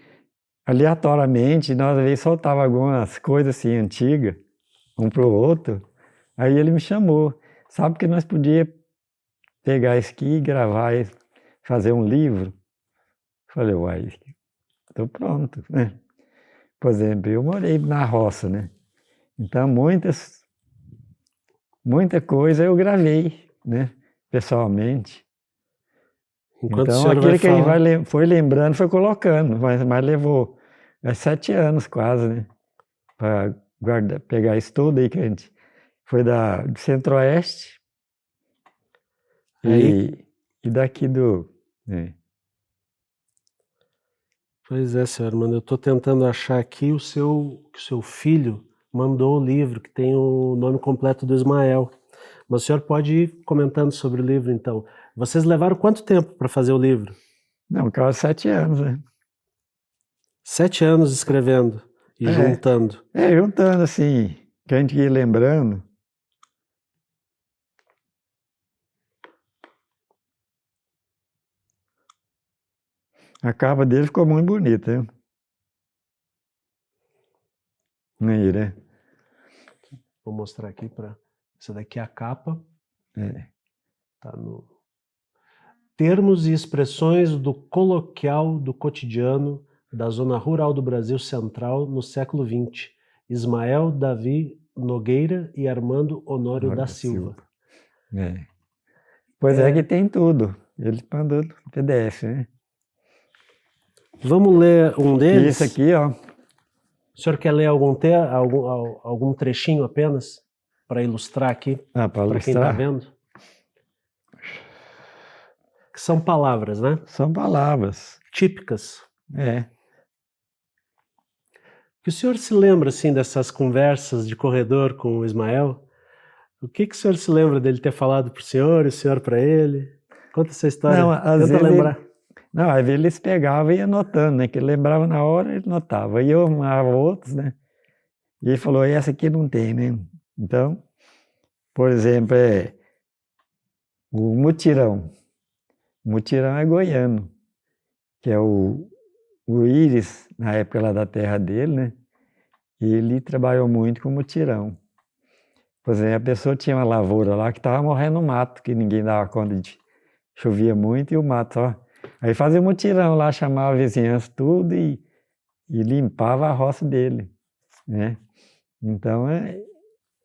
aleatoriamente, nós às vezes soltava algumas coisas assim antigas, um para o outro, aí ele me chamou, sabe que nós podíamos pegar isso aqui, gravar, fazer um livro? Falei, uai, estou pronto, né? Por exemplo, eu morei na roça, né? Então, muita coisa eu gravei, né? Pessoalmente. Enquanto então, aquilo que a gente foi lembrando, foi colocando, mas levou 7 anos quase, né? Para pegar isso tudo aí que a gente foi do Centro-Oeste e daqui do... Né? Pois é, senhor Armando, eu estou tentando achar aqui que o seu filho mandou o livro, que tem o nome completo do Ismael. Mas o senhor pode ir comentando sobre o livro, então. Vocês levaram quanto tempo para fazer o livro? Não, quase 7 anos, né? 7 anos escrevendo e juntando. Juntando, assim, que a gente ia lembrando. A capa dele ficou muito bonita, hein? Aí, né? Vou mostrar aqui para... Essa daqui é a capa. Tá no... Termos e expressões do coloquial do cotidiano da zona rural do Brasil Central no século XX. Ismael Davi Nogueira e Armando Honório da Silva. Pois é que tem tudo. Ele mandou no PDF, né? Vamos ler um deles? Isso aqui, ó. O senhor quer ler algum trechinho apenas? Para ilustrar aqui, para quem está vendo? Que são palavras, né? São palavras. Típicas. Que o senhor se lembra, assim, dessas conversas de corredor com o Ismael? O que o senhor se lembra dele ter falado para o senhor e o senhor para ele? Conta essa história. Não, às Tenta lembrar. Às vezes eles pegavam e iam anotando, né? Que ele lembrava na hora, ele notava. E eu arrumava outros, né? E ele falou, essa aqui não tem, né? Então, por exemplo, o mutirão. O mutirão é goiano, que é o Íris, na época lá da terra dele, né? E ele trabalhou muito com mutirão. Por exemplo, a pessoa tinha uma lavoura lá que estava morrendo no mato, que ninguém dava conta de... Chovia muito e o mato só... Aí fazia mutirão lá, chamava a vizinhança tudo e limpava a roça dele, né? Então,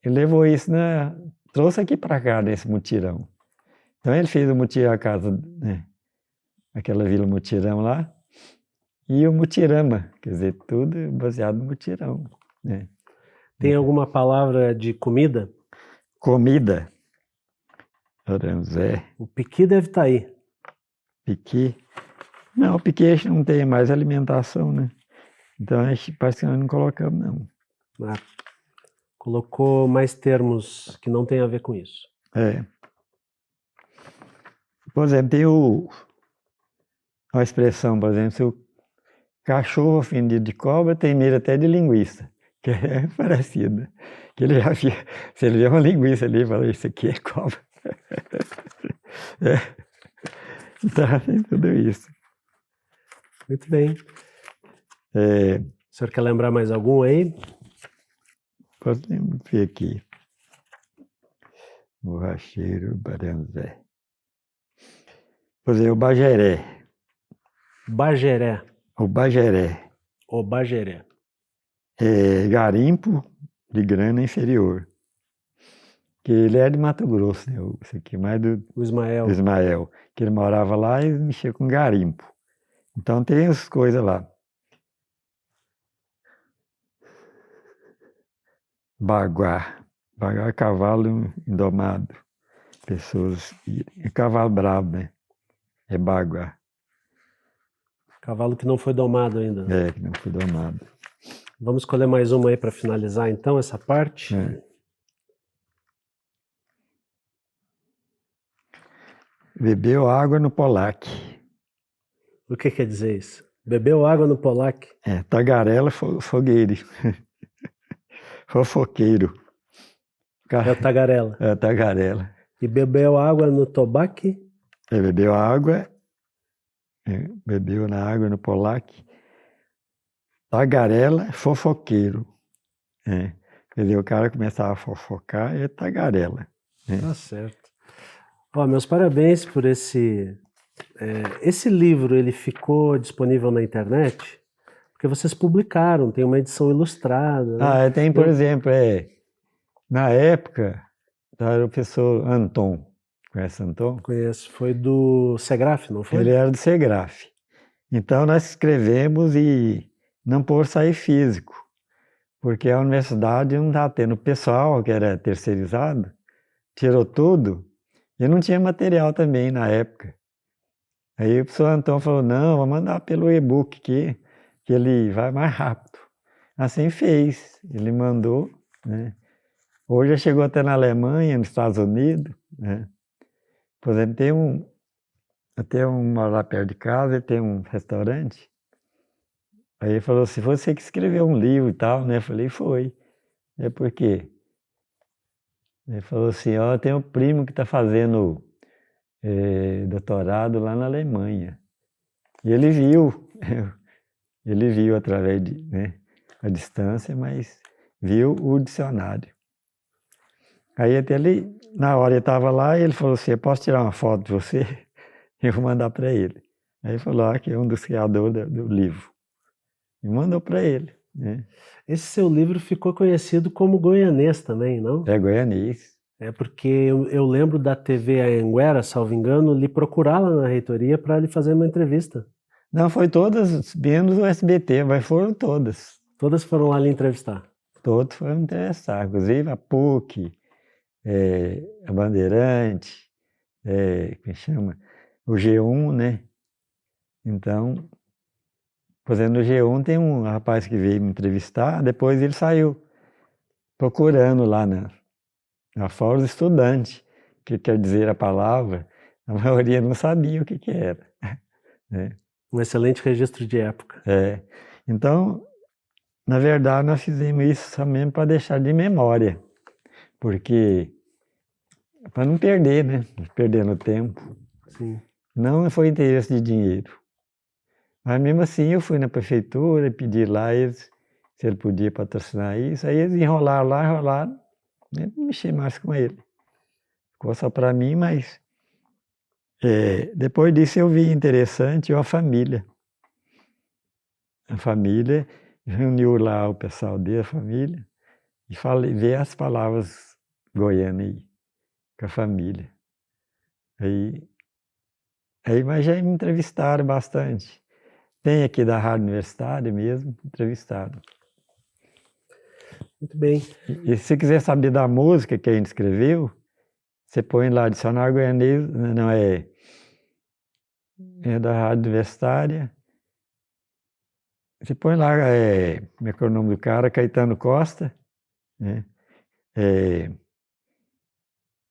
ele levou isso, trouxe aqui para cá, nesse mutirão. Então, ele fez o mutirão, a casa, né? Aquela vila mutirão lá, e o mutirama, quer dizer, tudo baseado no mutirão, né? Tem alguma palavra de comida? Comida. O piqui deve estar aí. Piqui? Não, o piqui a gente não tem mais alimentação, né? Então a gente parece que nós não colocamos, não. Colocou mais termos que não tem a ver com isso. Por exemplo, tem uma expressão, por exemplo, se o cachorro ofendido de cobra tem medo até de linguiça, que é parecido. Que ele já via, se ele vê uma linguiça ali, ele fala, isso aqui é cobra. Então, tem tudo isso. Muito bem. O senhor quer lembrar mais algum aí? Posso ver aqui. Borracheiro, Baranzé. Por exemplo, o Bageré. Bageré. O Bageré. O Bageré. Garimpo de grana inferior. que ele é de Mato Grosso, né? Esse aqui mais o Ismael. Do Ismael, que ele morava lá e mexia com garimpo. Então tem as coisas lá. Baguá. Baguá é cavalo indomado. Pessoas. É cavalo bravo, né? É baguá. Cavalo que não foi domado ainda. É, que não foi domado. Vamos escolher mais uma aí para finalizar então essa parte. Bebeu água no Polac. O que quer dizer isso? Bebeu água no Polac? Tagarela fogueiro. Fofoqueiro. É o tagarela. É tagarela. E bebeu água no Tobaque? Bebeu água. Bebeu na água no Polac. Tagarela, fofoqueiro. Quer dizer, o cara começava a fofocar, é tagarela. Tá certo. Meus parabéns por esse livro. Ele ficou disponível na internet porque vocês publicaram, tem uma edição ilustrada, né? Tem, por exemplo, na época era o professor Anton. Conhece Anton? Conheço, foi do Segraf, não foi? Ele era do Segraf. Então nós escrevemos e não pôr sair físico, porque a universidade não estava tendo pessoal, que era terceirizado, tirou tudo. E não tinha material também na época. Aí o professor Antônio falou, não, vou mandar pelo e-book que ele vai mais rápido. Assim fez, ele mandou, né? Hoje já chegou até na Alemanha, nos Estados Unidos, né? Por exemplo, tem um lá perto de casa, ele tem um restaurante. Aí ele falou assim, você que escreveu um livro e tal, né? Eu falei, foi. Por quê? Ele falou assim, tem um primo que está fazendo doutorado lá na Alemanha. E ele viu através de, né, a distância, mas viu o dicionário. Aí até na hora ele estava lá, e ele falou assim, eu posso tirar uma foto de você? Eu vou mandar para ele. Aí ele falou, que é um dos criadores do livro. E mandou para ele, né? Esse seu livro ficou conhecido como goianês também, não? É goianês. Porque eu lembro da TV Anhanguera, salvo engano, lhe procurar lá na reitoria para lhe fazer uma entrevista. Não, foi todas, menos o SBT, mas foram todas. Todas foram lá lhe entrevistar? Todos foram entrevistar, inclusive a PUC, a Bandeirante, como chama? O G1, né? Então, por exemplo, no G1 tem um rapaz que veio me entrevistar, depois ele saiu procurando lá na Fórum Estudante, que quer dizer a palavra, a maioria não sabia o que era. Um excelente registro de época. Então, na verdade, nós fizemos isso só mesmo para deixar de memória, porque para não perder, né? Perdendo tempo. Sim. Não foi interesse de dinheiro. Mas mesmo assim eu fui na prefeitura e pedi lá se ele podia patrocinar isso. Aí eles enrolaram, nem mexi mais com ele. Ficou só para mim, mas depois disso eu vi interessante a família. A família reuniu lá o pessoal da família e veio as palavras goianas aí, com a família. Mas já me entrevistaram bastante. Tem aqui da Rádio Universitária mesmo, entrevistaram. Muito bem. E se quiser saber da música que a gente escreveu, você põe lá, dicionário goianês, não é da Rádio Universitária. Você põe lá, como é que é o nome do cara? Caetano Costa, né?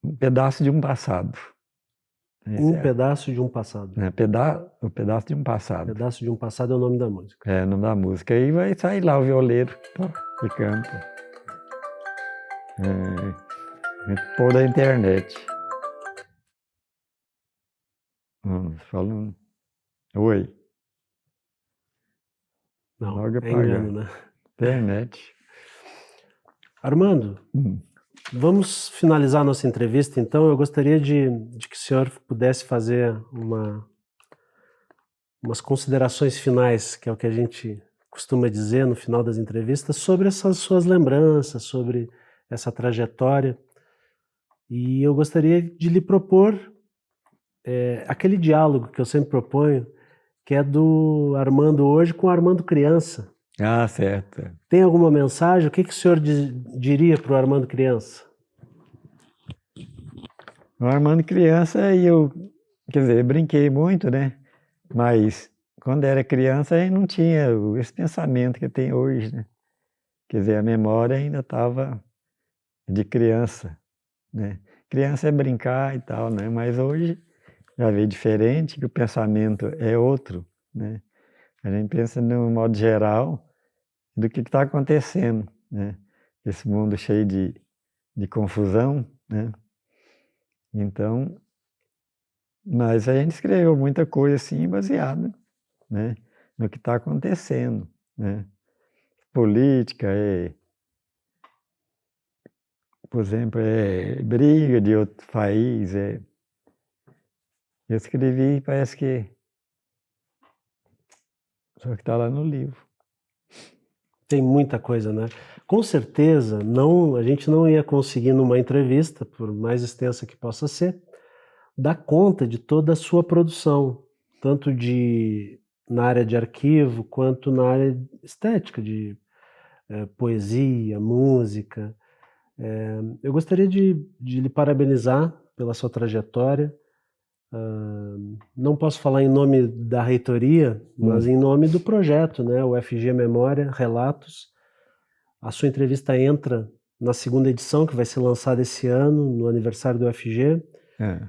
Um pedaço de um passado. Um pedaço de um passado. Um pedaço de um passado. Pedaço de um passado é o nome da música. É o nome da música. Aí vai sair lá o violeiro que canta. Pôr da internet. Falando. Oi. Não, logo engano, né? Internet. Armando, vamos finalizar nossa entrevista, então. Eu gostaria de que o senhor pudesse fazer umas considerações finais, que é o que a gente costuma dizer no final das entrevistas, sobre essas suas lembranças, sobre essa trajetória. E eu gostaria de lhe propor aquele diálogo que eu sempre proponho, que é do Armando hoje com o Armando criança. Ah, certo. Tem alguma mensagem? O que o senhor diria para o Armando criança? O Armando criança, quer dizer, eu brinquei muito, né? Mas quando era criança, eu não tinha esse pensamento que eu tenho hoje, né? Quer dizer, a memória ainda estava de criança, né? Criança é brincar e tal, né? Mas hoje já vê diferente, que o pensamento é outro, né? A gente pensa no modo geral do que está acontecendo, né? Esse mundo cheio de confusão, né? Então, mas a gente escreveu muita coisa assim baseada, né, no que está acontecendo, né? Política por exemplo, briga de outro país, eu escrevi, parece que só que está lá no livro. Tem muita coisa, né? Com certeza, a gente não ia conseguir numa entrevista, por mais extensa que possa ser, dar conta de toda a sua produção, tanto na área de arquivo, quanto na área estética, de poesia, música. Eu gostaria de lhe parabenizar pela sua trajetória. Não posso falar em nome da reitoria, mas em nome do projeto, né? O UFG Memória, Relatos. A sua entrevista entra na segunda edição, que vai ser lançada esse ano, no aniversário do UFG.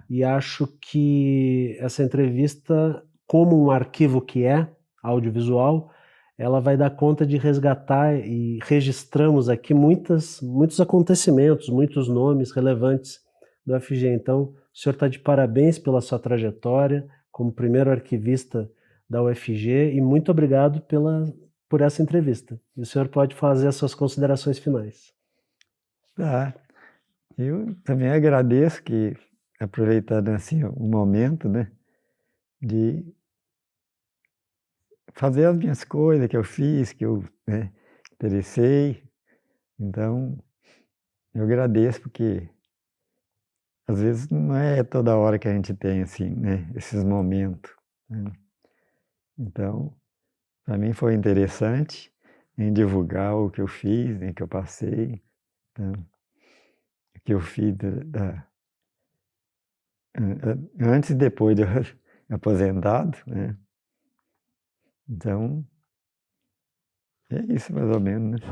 E acho que essa entrevista, como um arquivo que é audiovisual, ela vai dar conta de resgatar, e registramos aqui muitos acontecimentos, muitos nomes relevantes do UFG. Então, o senhor está de parabéns pela sua trajetória como primeiro arquivista da UFG e muito obrigado por essa entrevista. E o senhor pode fazer as suas considerações finais. Tá. Eu também agradeço que, aproveitando assim o momento, né, de fazer as minhas coisas que eu fiz, que eu, né, interessei. Então, eu agradeço porque às vezes não é toda hora que a gente tem assim, né, esses momentos, né? Então, para mim foi interessante em divulgar o que eu fiz, o que eu passei, então, o que eu fiz antes e depois de aposentado, né? Então, é isso mais ou menos, né?